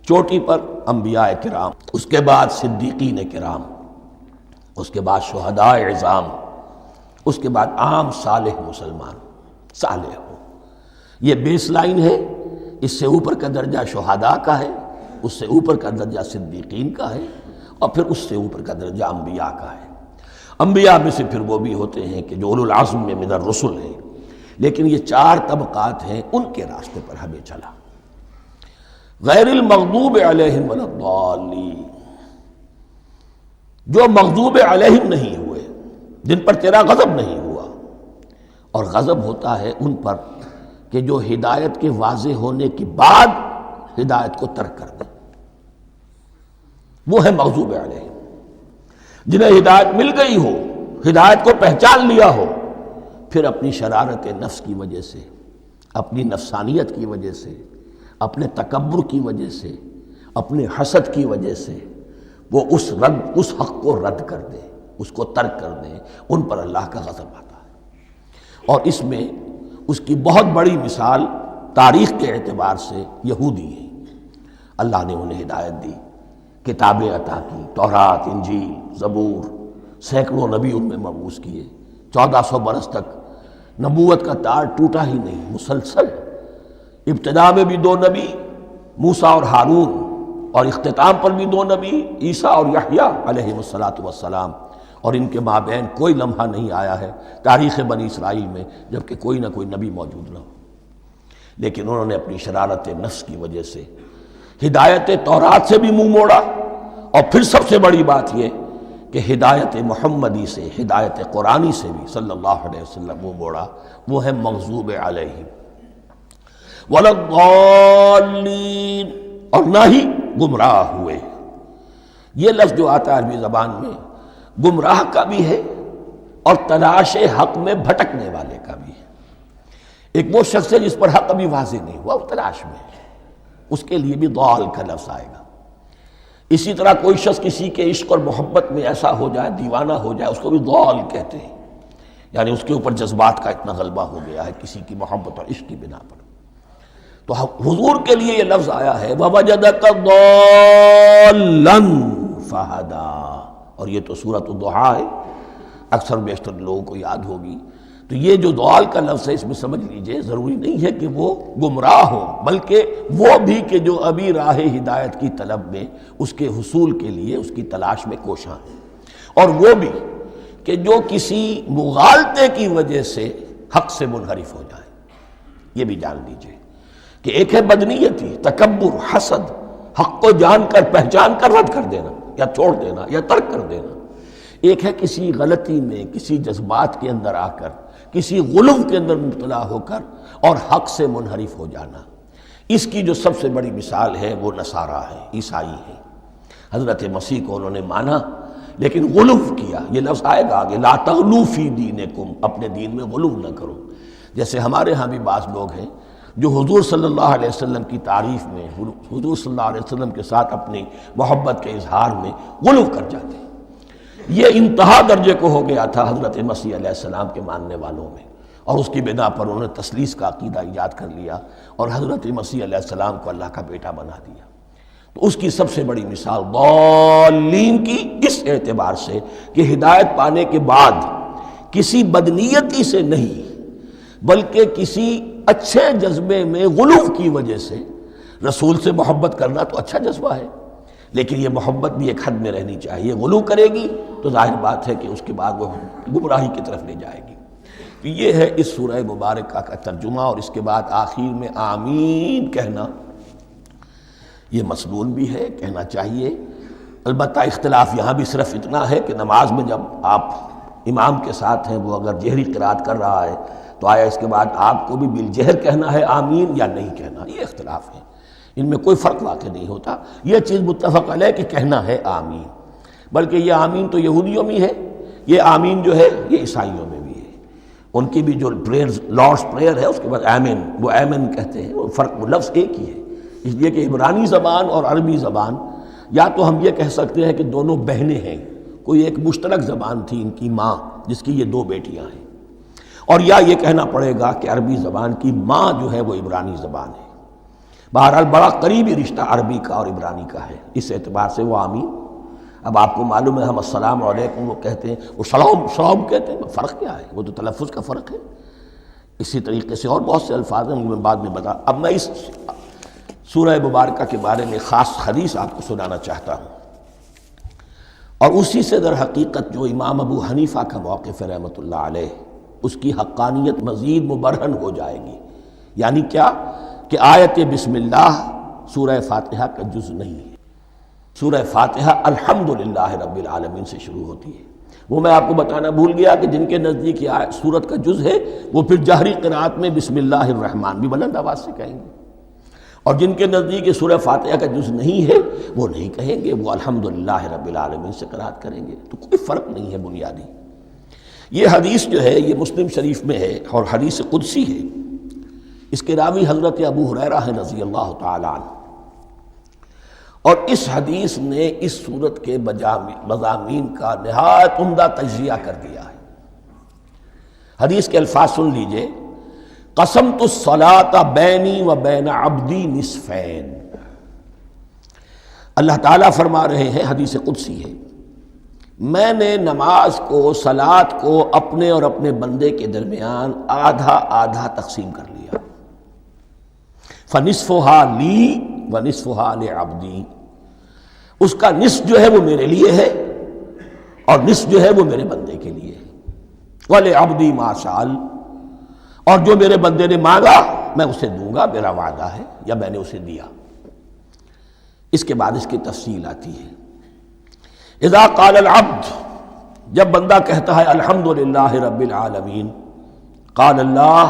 چوٹی پر انبیاء کرام، اس کے بعد صدیقین کرام، اس کے بعد شہداء عظام، اس کے بعد عام صالح مسلمان، صالح ہو۔ یہ بیس لائن ہے، اس سے اوپر کا درجہ شہداء کا ہے، اس سے اوپر کا درجہ صدیقین کا ہے، اور پھر اس سے اوپر کا درجہ انبیاء کا ہے۔ انبیاء میں سے پھر وہ بھی ہوتے ہیں کہ جو اولو العزم میں من الرسل ہیں، لیکن یہ 4 طبقات ہیں، ان کے راستے پر ہمیں چلا۔ غیر المغضوب علیہم ولا الضالین، جو مغضوب علیہم نہیں ہوئے، جن پر تیرا غضب نہیں ہوا، اور غضب ہوتا ہے ان پر کہ جو ہدایت کے واضح ہونے کے بعد ہدایت کو ترک کر دیں، وہ ہے مغضوب علیہم۔ جنہیں ہدایت مل گئی ہو، ہدایت کو پہچان لیا ہو، پھر اپنی شرارت نفس کی وجہ سے، اپنی نفسانیت کی وجہ سے، اپنے تکبر کی وجہ سے، اپنے حسد کی وجہ سے وہ اس حق کو رد کر دیں، اس کو ترک کر دیں، ان پر اللہ کا غضب آتا ہے۔ اور اس میں اس کی بہت بڑی مثال تاریخ کے اعتبار سے یہودی ہیں۔ اللہ نے انہیں ہدایت دی، کتابیں عطا کی، تورات، انجیل، زبور، سینکڑوں نبی ان میں مبعوث کیے، 1400 برس تک نبوت کا تار ٹوٹا ہی نہیں، مسلسل۔ ابتدا میں بھی 2 نبی، موسیٰ اور ہارون، اور اختتام پر بھی 2 نبی، عیسیٰ اور یحییٰ علیہ السلام، اور ان کے مابین کوئی لمحہ نہیں آیا ہے تاریخ بنی اسرائیل میں جبکہ کوئی نہ کوئی نبی موجود نہ ہو۔ لیکن انہوں نے اپنی شرارت نفس کی وجہ سے ہدایت تورات سے بھی منہ موڑا، اور پھر سب سے بڑی بات یہ کہ ہدایت محمدی سے، ہدایت قرآنی سے بھی صلی اللہ علیہ وسلم منہ موڑا، وہ ہے مغضوب علیہم ولا الضالین، اور نہ ہی گمراہ ہوئے۔ یہ لفظ جو آتا ہے عربی زبان میں، گمراہ کا بھی ہے اور تلاش حق میں بھٹکنے والے کا بھی ہے۔ ایک وہ شخص ہے جس پر حق ابھی واضح نہیں ہوا، وہ تلاش میں ہے، اس کے لیے بھی ضال کا لفظ آئے گا۔ اسی طرح کوئی شخص کسی کے عشق اور محبت میں ایسا ہو جائے، دیوانہ ہو جائے، اس کو بھی ضال کہتے ہیں، یعنی اس کے اوپر جذبات کا اتنا غلبہ ہو گیا ہے کسی کی محبت اور عشق کی بنا پر۔ تو حضور کے لیے یہ لفظ آیا ہے وَوَجَدَكَ ضَالًّا فَهَدَىٰ، اور یہ تو سورۃ الضحیٰ ہے، اکثر بیشتر لوگوں کو یاد ہوگی۔ تو یہ جو ضال کا لفظ ہے، اس میں سمجھ لیجئے ضروری نہیں ہے کہ وہ گمراہ ہو، بلکہ وہ بھی کہ جو ابھی راہ ہدایت کی طلب میں، اس کے حصول کے لیے اس کی تلاش میں کوشاں ہیں، اور وہ بھی کہ جو کسی مغالطے کی وجہ سے حق سے منحرف ہو جائے۔ یہ بھی جان لیجئے کہ ایک ہے بدنیتی، تکبر، حسد، حق کو جان کر پہچان کر رد کر دینا یا چھوڑ دینا یا ترک کر دینا، ایک ہے کسی غلطی میں، کسی جذبات کے اندر آ کر، کسی غلو کے اندر مبتلا ہو کر اور حق سے منحرف ہو جانا۔ اس کی جو سب سے بڑی مثال ہے وہ نصارہ ہے، عیسائی ہے۔ حضرت مسیح کو انہوں نے مانا لیکن غلو کیا، یہ لفظ آئے گا آگے، لا تغلو فی دینکم، اپنے دین میں غلو نہ کرو۔ جیسے ہمارے ہاں بھی بعض لوگ ہیں جو حضور صلی اللہ علیہ وسلم کی تعریف میں، حضور صلی اللہ علیہ وسلم کے ساتھ اپنی محبت کے اظہار میں غلو کر جاتے ہیں۔ یہ انتہا درجے کو ہو گیا تھا حضرت مسیح علیہ السلام کے ماننے والوں میں، اور اس کی بنا پر انہوں نے تثلیث کا عقیدہ ایجاد کر لیا اور حضرت مسیح علیہ السلام کو اللہ کا بیٹا بنا دیا۔ تو اس کی سب سے بڑی مثال ضالین کی اس اعتبار سے کہ ہدایت پانے کے بعد کسی بدنیتی سے نہیں بلکہ کسی اچھے جذبے میں غلو کی وجہ سے، رسول سے محبت کرنا تو اچھا جذبہ ہے، لیکن یہ محبت بھی ایک حد میں رہنی چاہیے۔ غلو کرے گی تو ظاہر بات ہے کہ اس کے بعد وہ گمراہی کی طرف لے جائے گی۔ تو یہ ہے اس سورہ مبارکہ کا ترجمہ، اور اس کے بعد آخر میں آمین کہنا یہ مسنون بھی ہے، کہنا چاہیے، البتہ اختلاف یہاں بھی صرف اتنا ہے کہ نماز میں جب آپ امام کے ساتھ ہیں، وہ اگر جہری قرات کر رہا ہے تو آیا اس کے بعد آپ کو بھی بالجہر کہنا ہے آمین یا نہیں کہنا، یہ اختلاف ہے، ان میں کوئی فرق واقع نہیں ہوتا۔ یہ چیز متفق علیہ کہ کہنا ہے آمین، بلکہ یہ آمین تو یہودیوں میں ہے، یہ آمین جو ہے یہ عیسائیوں میں بھی ہے، ان کی بھی جو پریئر لارڈس پریئر ہے اس کے بعد آمین، وہ آمین کہتے ہیں، وہ فرق، وہ لفظ ایک ہی ہے، اس لیے کہ عبرانی زبان اور عربی زبان یا تو ہم یہ کہہ سکتے ہیں کہ دونوں بہنیں ہیں، کوئی ایک مشترک زبان تھی ان کی ماں جس کی یہ دو بیٹیاں ہیں، اور یا یہ کہنا پڑے گا کہ عربی زبان کی ماں جو ہے وہ عبرانی زبان ہے۔ بہرحال بڑا قریبی رشتہ عربی کا اور عبرانی کا ہے، اس اعتبار سے وہ آمین۔ اب آپ کو معلوم ہے ہم السلام علیکم وہ کہتے ہیں، وہ سلام کہتے ہیں، فرق کیا ہے؟ وہ تو تلفظ کا فرق ہے۔ اسی طریقے سے اور بہت سے الفاظ ہیں، میں بعد میں بتا۔ اب میں اس سورہ مبارکہ کے بارے میں خاص حدیث آپ کو سنانا چاہتا ہوں، اور اسی سے در حقیقت جو امام ابو حنیفہ کا موقف ہے رحمۃ اللہ علیہ، اس کی حقانیت مزید مبرہن ہو جائے گی۔ یعنی کیا کہ آیت بسم اللہ سورہ فاتحہ کا جز نہیں ہے، سورہ فاتحہ الحمدللہ رب العالمین سے شروع ہوتی ہے۔ وہ میں آپ کو بتانا بھول گیا کہ جن کے نزدیک یہ سورت کا جز ہے وہ پھر جہری قرات میں بسم اللہ الرحمن بھی بلند آواز سے کہیں گے، اور جن کے نزدیک یہ سورہ فاتحہ کا جز نہیں ہے وہ نہیں کہیں گے، وہ الحمدللہ رب العالمین سے قرات کریں گے۔ تو کوئی فرق نہیں ہے بنیادی۔ یہ حدیث جو ہے یہ مسلم شریف میں ہے اور حدیث قدسی ہے، اس کے راوی حضرت ابو ہریرہ ہیں رضی اللہ تعالی عنہ، اور اس حدیث نے اس سورت کے مضامین کا نہایت عمدہ تجزیہ کر دیا ہے۔ حدیث کے الفاظ سن لیجئے، قسمت الصلاۃ بینی و بین عبدی نصفین۔ اللہ تعالیٰ فرما رہے ہیں، حدیث قدسی ہے، میں نے نماز کو، صلاۃ کو اپنے اور اپنے بندے کے درمیان آدھا آدھا تقسیم کر لیا، فنصفها لی ونصفها لعبدی، اس کا نصف جو ہے وہ میرے لیے ہے اور نصف جو ہے وہ میرے بندے کے لیے ہے، وَلِعَبْدِي مَا سَأَلَ، اور جو میرے بندے نے مانگا میں اسے دوں گا، میرا وعدہ ہے یا میں نے اسے دیا۔ اس کے بعد اس کی تفصیل آتی ہے، اذا قال العبد، جب بندہ کہتا ہے الحمدللہ رب العالمین، قال اللہ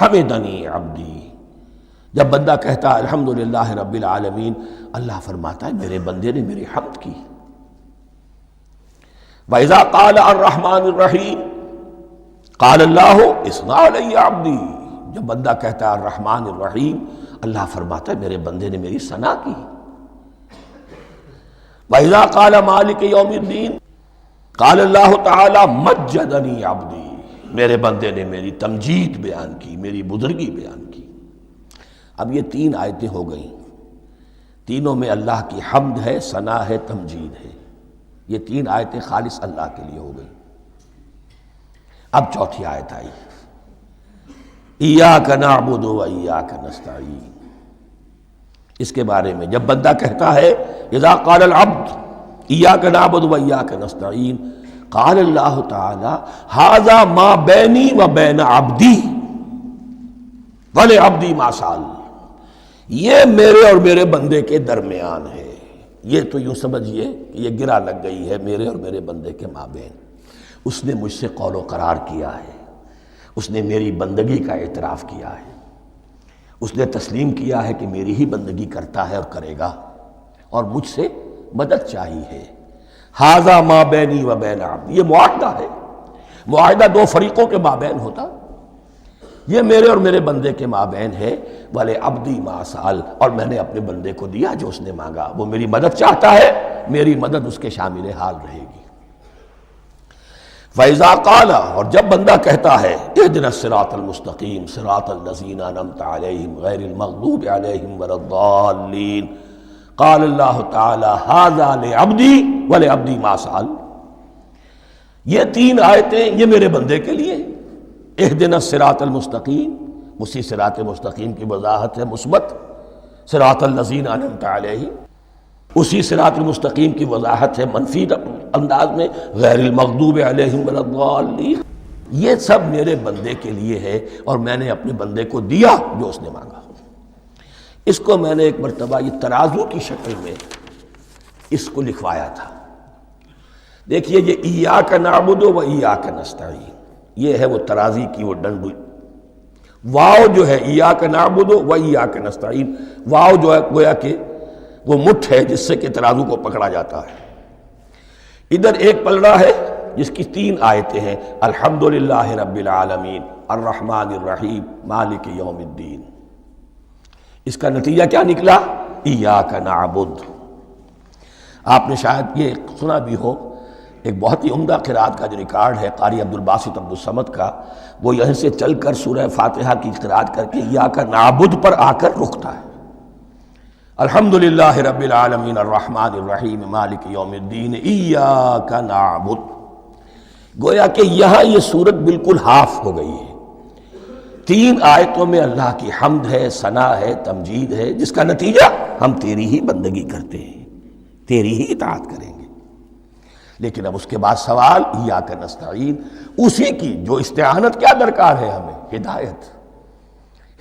حمدنی عبدی، جب بندہ کہتا ہے الحمدللہ رب العالمین، اللہ فرماتا ہے میرے بندے نے میری حمد کی۔ وَإِذَا قَالَ الرَّحْمَنُ الرَّحِيمُ قَالَ اللَّهُ اثْنَى عَلَيَّ عَبْدِي، جب بندہ کہتا ہے الرحمن الرحیم، اللہ فرماتا ہے میرے بندے نے میری ثنا کی۔ وَإِذَا قَالَ مَالِكَ يَوْمِ الدِّينِ قَالَ اللَّهُ تَعَالَى مَجَّدَنِي عَبْدِي، میرے بندے نے میری تمجید بیان کی، میری بزرگی بیان کی۔ اب یہ تین آیتیں ہو گئیں، تینوں میں اللہ کی حمد ہے، ثنا ہے، تمجید ہے، یہ تین آیتیں خالص اللہ کے لیے ہو گئیں۔ اب چوتھی آیت آئی، ایاک نعبد و ایاک نستعین، اس کے بارے میں جب بندہ کہتا ہے اذا قال العبد ایاک نعبد و ایاک نستعین، قال اللہ تعالی ھذا ما بینی و بین عبدی ولعبدی ما سأل، یہ میرے اور میرے بندے کے درمیان ہے۔ یہ تو یوں سمجھئے کہ یہ گرہ لگ گئی ہے میرے اور میرے بندے کے مابین، اس نے مجھ سے قول و قرار کیا ہے، اس نے میری بندگی کا اعتراف کیا ہے، اس نے تسلیم کیا ہے کہ میری ہی بندگی کرتا ہے اور کرے گا، اور مجھ سے مدد چاہیے ہے۔ ھذا ما بینی و بین عبدی، یہ معاہدہ ہے، معاہدہ دو فریقوں کے مابین ہوتا، یہ میرے اور میرے بندے کے مابین ہے۔ وَلِعَبْدِي مَا سَأَلَ، اور میں نے اپنے بندے کو دیا جو اس نے مانگا، وہ میری مدد چاہتا ہے، میری مدد اس کے شامل حال رہے گی۔ فَإِذَا قَالَ، اور جب بندہ کہتا ہے اهْدِنَا الصِّرَاطَ الْمُسْتَقِيمَ صِرَاطَ الَّذِينَ أَنْعَمْتَ عَلَيْهِمْ غَيْرِ الْمَغْضُوبِ عَلَيْهِمْ وَلَا الضَّالِّينَ، قال اللہ تعالی ھذا لعبدی ولعبدی ما سأل، یہ تین آیتیں یہ میرے بندے کے لیے، اهدنا الصراط المستقیم، اسی صراط مستقیم کی وضاحت ہے مثبت، صراط الذین انعمت علیہم، اسی صراط المستقیم کی وضاحت ہے منفی انداز میں، غیر المغضوب علیہم ولا الضالین، یہ سب میرے بندے کے لیے ہے اور میں نے اپنے بندے کو دیا جو اس نے مانگا۔ اس کو میں نے ایک مرتبہ یہ ترازو کی شکل میں اس کو لکھوایا تھا۔ دیکھیے یہ ایاک نعبد و ایاک نستعین، یہ ہے وہ ترازی کی وہ ڈنڈ، واو جو ہے ایاک نعبد و ایاک نستعین، واو جو ہے گویا کہ وہ مٹھ ہے جس سے کہ ترازو کو پکڑا جاتا ہے۔ ادھر ایک پلڑا ہے جس کی 3 آیتیں ہیں، الحمدللہ رب العالمین، الرحمن الرحیم، مالک یوم الدین۔ اس کا نتیجہ کیا نکلا؟ ایاک نعبد۔ آپ نے شاید یہ سنا بھی ہو، ایک بہت ہی عمدہ قرات کا جو ریکارڈ ہے قاری عبدالباسط عبدالصمد کا، وہ یہیں سے چل کر سورہ فاتحہ کی قرات کر کے ایاک نعبد پر آ کر رکتا ہے۔ الحمدللہ رب العالمین الرحمن الرحیم مالک یوم الدین ایاک نعبد۔ گویا کہ یہاں یہ صورت بالکل ہاف ہو گئی ہے۔ 3 آیتوں میں اللہ کی حمد ہے، ثنا ہے، تمجید ہے، جس کا نتیجہ ہم تیری ہی بندگی کرتے ہیں، تیری ہی اطاعت کریں گے۔ لیکن اب اس کے بعد سوال ایاک نستعین، اسی کی جو استعانت کیا درکار ہے ہمیں؟ ہدایت۔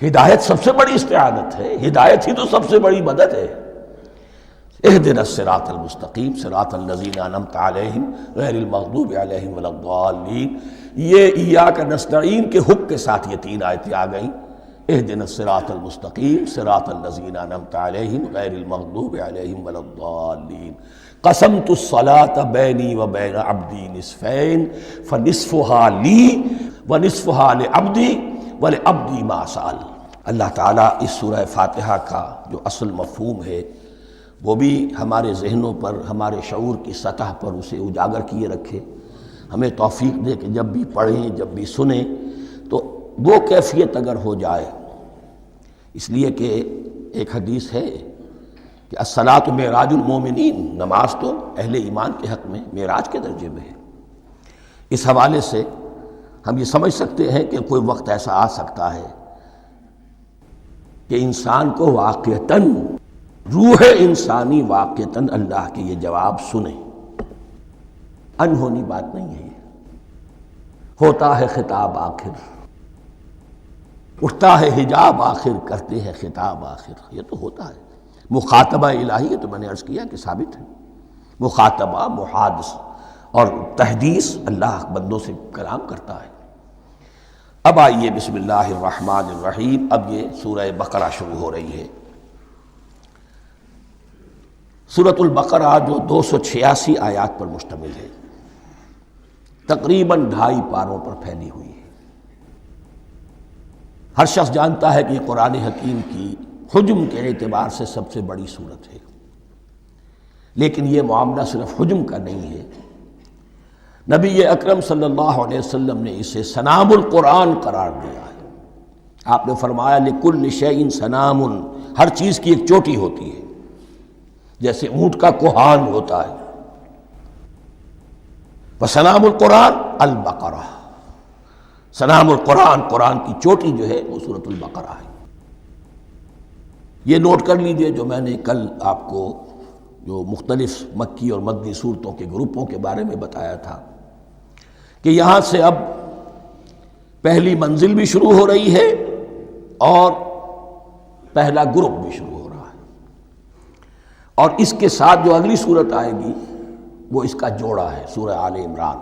ہدایت سب سے بڑی استعانت ہے، ہدایت ہی تو سب سے بڑی مدد ہے۔ اہدنا الصراط المستقیم صراط الذین انعمت علیہم غیر المغضوب علیہم ولا الضالین۔ یہ ایاک نستعین کے حکم کے ساتھ یہ 3 آیتیں آ گئیں، اہدنا الصراط المستقیم صراط الذین انعمت علیہم غیر المغضوب علیہم ولا الضالین۔ قسمت الصلاۃ بینی و بین عبدی نصفین فنصفها لی ونصفها لعبدی ولعبدی ما سأل۔ اللہ تعالیٰ اس سورہ فاتحہ کا جو اصل مفہوم ہے وہ بھی ہمارے ذہنوں پر، ہمارے شعور کی سطح پر اسے اجاگر کیے رکھے، ہمیں توفیق دے کہ جب بھی پڑھیں، جب بھی سنیں تو وہ کیفیت اگر ہو جائے۔ اس لیے کہ ایک حدیث ہے کہ الصلاۃ معراج المومنین، نماز تو اہل ایمان کے حق میں معراج کے درجے میں ہے۔ اس حوالے سے ہم یہ سمجھ سکتے ہیں کہ کوئی وقت ایسا آ سکتا ہے کہ انسان کو واقعتاً، روح انسانی واقعتاً اللہ کے یہ جواب سنے۔ انہونی بات نہیں ہے، ہوتا ہے خطاب آخر، اٹھتا ہے حجاب آخر، کرتے ہیں خطاب آخر، یہ تو ہوتا ہے۔ مخاطبہ الہی، یہ تو میں نے عرض کیا کہ ثابت ہے، مخاطبہ، محادث اور تحدیث اللہ بندوں سے کلام کرتا ہے۔ اب آئیے بسم اللہ الرحمن الرحیم، اب یہ سورہ بقرہ شروع ہو رہی ہے۔ سورۃ البقرہ جو 286 آیات پر مشتمل ہے، تقریباً 2.5 پاروں پر پھیلی ہوئی ہے۔ ہر شخص جانتا ہے کہ یہ قرآن حکیم کی حجم کے اعتبار سے سب سے بڑی سورت ہے، لیکن یہ معاملہ صرف حجم کا نہیں ہے۔ نبی اکرم صلی اللہ علیہ وسلم نے اسے سنام القرآن قرار دیا ہے۔ آپ نے فرمایا لکل شیء سنام، ہر چیز کی ایک چوٹی ہوتی ہے، جیسے اونٹ کا کوہان ہوتا ہے۔ وسنام القرآن البقرہ، سنام القرآن، قرآن کی چوٹی جو ہے وہ سورۃ البقرہ ہے۔ یہ نوٹ کر لیجئے جو میں نے کل آپ کو جو مختلف مکی اور مدنی صورتوں کے گروپوں کے بارے میں بتایا تھا کہ یہاں سے اب پہلی منزل بھی شروع ہو رہی ہے اور پہلا گروپ بھی شروع ہو رہا ہے، اور اس کے ساتھ جو اگلی صورت آئے گی وہ اس کا جوڑا ہے، سورہ آل عمران،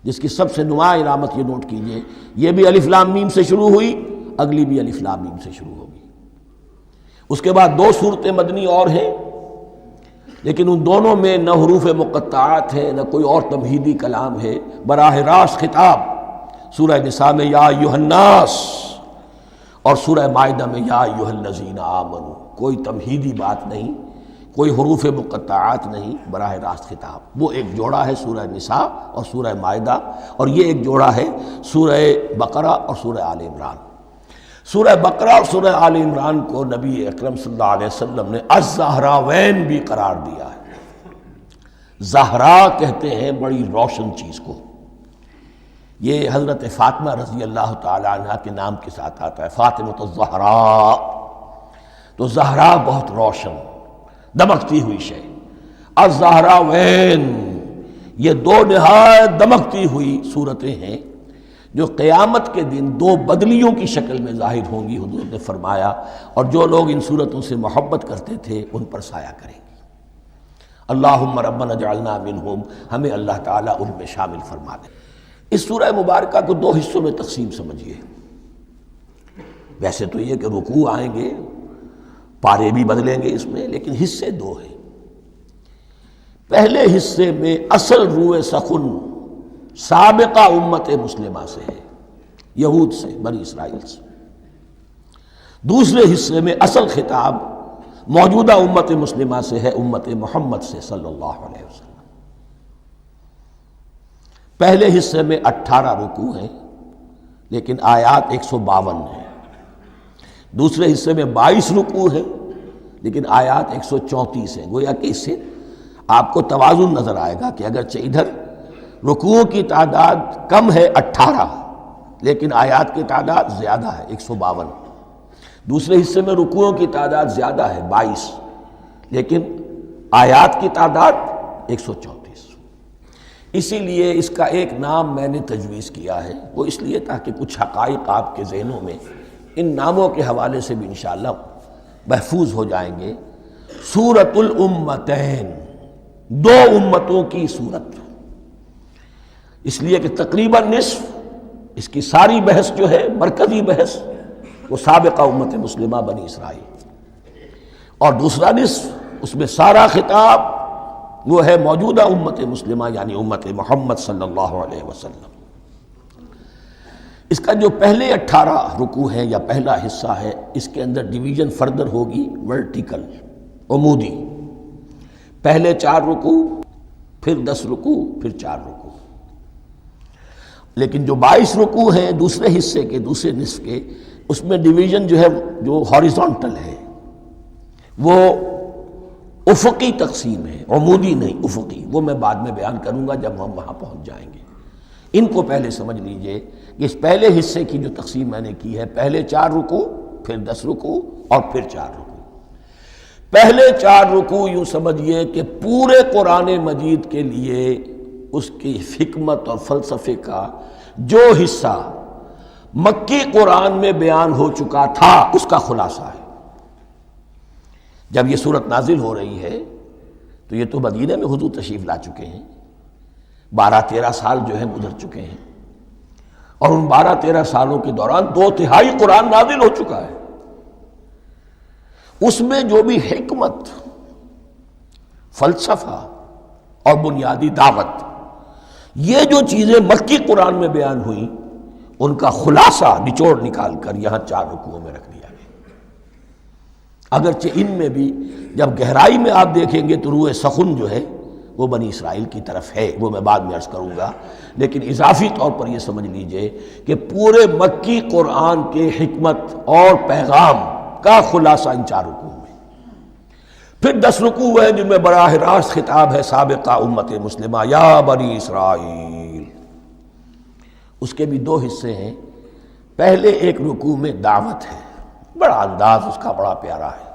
جس کی سب سے نمایاں علامت یہ نوٹ کیجئے، یہ بھی الف لام میم سے شروع ہوئی، اگلی بھی الف لام میم سے شروع ہوگی۔ اس کے بعد 2 صورتیں مدنی اور ہیں، لیکن ان دونوں میں نہ حروف مقطعات ہے، نہ کوئی اور تمہیدی کلام ہے، براہ راست خطاب سورہ نساء میں یا ایھا الناس اور سورہ مائدہ میں یا ایھا الذین آمنوا، کوئی تمہیدی بات نہیں، کوئی حروف مقطعات نہیں، براہ راست خطاب۔ وہ ایک جوڑا ہے سورہ نساء اور سورہ مائدہ، اور یہ ایک جوڑا ہے سورہ بقرہ اور سورہ آل عمران۔ سورہ بقرہ اور سورہ آل عمران کو نبی اکرم صلی اللہ علیہ وسلم نے الزہراوین بھی قرار دیا ہے۔ زہرا کہتے ہیں بڑی روشن چیز کو، یہ حضرت فاطمہ رضی اللہ تعالی عنہ کے نام کے ساتھ آتا ہے، فاطمۃ الزہراء، تو زہرا بہت روشن دمکتی ہوئی شے۔ الزہراوین، یہ 2 نہایت دمکتی ہوئی صورتیں ہیں جو قیامت کے دن 2 بدلیوں کی شکل میں ظاہر ہوں گی، حضور نے فرمایا، اور جو لوگ ان صورتوں سے محبت کرتے تھے ان پر سایہ کریں گی۔ اللہم ربنا اجعلنا منہم، ہمیں اللہ تعالیٰ ان میں شامل فرما دے۔ اس سورہ مبارکہ کو دو حصوں میں تقسیم سمجھیے۔ ویسے تو یہ کہ رکوع آئیں گے، پارے بھی بدلیں گے اس میں، لیکن حصے دو ہیں۔ پہلے حصے میں اصل روح سخن سابقہ امت مسلمہ سے ہے، یہود سے، بنی اسرائیل سے۔ دوسرے حصے میں اصل خطاب موجودہ امت مسلمہ سے ہے، امت محمد سے صلی اللہ علیہ وسلم۔ پہلے حصے میں 18 رکوع ہیں لیکن آیات 152 ہیں۔ دوسرے حصے میں 22 رکوع ہیں لیکن آیات 134 ہیں۔ گویا کہ اس سے آپ کو توازن نظر آئے گا کہ اگرچہ ادھر رکوعوں کی تعداد کم ہے 18 لیکن آیات کی تعداد زیادہ ہے 152۔ دوسرے حصے میں رکوعوں کی تعداد زیادہ ہے 22 لیکن آیات کی تعداد 134۔ اسی لیے اس کا ایک نام میں نے تجویز کیا ہے، وہ اس لیے تاکہ کچھ حقائق آپ کے ذہنوں میں ان ناموں کے حوالے سے بھی انشاءاللہ محفوظ ہو جائیں گے۔ سورۃ الامتین، دو امتوں کی صورت، اس لیے کہ تقریباً نصف اس کی ساری بحث جو ہے، مرکزی بحث، وہ سابقہ امت مسلمہ بنی اسرائیل، اور دوسرا نصف اس میں سارا خطاب وہ ہے موجودہ امت مسلمہ یعنی امت محمد صلی اللہ علیہ وسلم۔ اس کا جو پہلے 18 رکوع ہیں یا پہلا حصہ ہے، اس کے اندر ڈویژن فردر ہوگی ورٹیکل، عمودی۔ پہلے 4 رکوع، پھر 10 رکوع، پھر 4 رکوع۔ لیکن جو 22 رکوع ہیں دوسرے حصے کے، دوسرے نصف کے، اس میں ڈویژن جو ہے جو ہاریزونٹل ہے، وہ افقی تقسیم ہے، عمودی نہیں، افقی۔ وہ میں بعد میں بیان کروں گا جب ہم وہاں پہنچ جائیں گے۔ ان کو پہلے سمجھ لیجئے کہ اس پہلے حصے کی جو تقسیم میں نے کی ہے، پہلے 4 رکوع، پھر 10 رکوع اور پھر 4 رکوع۔ پہلے 4 رکوع یوں سمجھیے کہ پورے قرآن مجید کے لیے اس کی حکمت اور فلسفے کا جو حصہ مکی قرآن میں بیان ہو چکا تھا اس کا خلاصہ ہے۔ جب یہ صورت نازل ہو رہی ہے تو یہ تو مدینہ میں حضور تشریف لا چکے ہیں، 12-13 سال جو ہے گزر چکے ہیں، اور ان 12-13 سالوں کے دوران 2/3 قرآن نازل ہو چکا ہے۔ اس میں جو بھی حکمت، فلسفہ اور بنیادی دعوت، یہ جو چیزیں مکی قرآن میں بیان ہوئیں، ان کا خلاصہ نچوڑ نکال کر یہاں 4 رکوعوں میں رکھ دیا گیا۔ اگرچہ ان میں بھی جب گہرائی میں آپ دیکھیں گے تو روح سخن جو ہے وہ بنی اسرائیل کی طرف ہے، وہ میں بعد میں عرض کروں گا، لیکن اضافی طور پر یہ سمجھ لیجئے کہ پورے مکی قرآن کے حکمت اور پیغام کا خلاصہ ان 4 رکوعوں میں۔ پھر 10 رکوع ہیں جن میں براہ راست خطاب ہے سابقہ امت مسلمہ، یا بنی اسرائیل۔ اس کے بھی 2 حصے ہیں۔ پہلے ایک رکوع میں دعوت ہے، بڑا انداز اس کا بڑا پیارا ہے،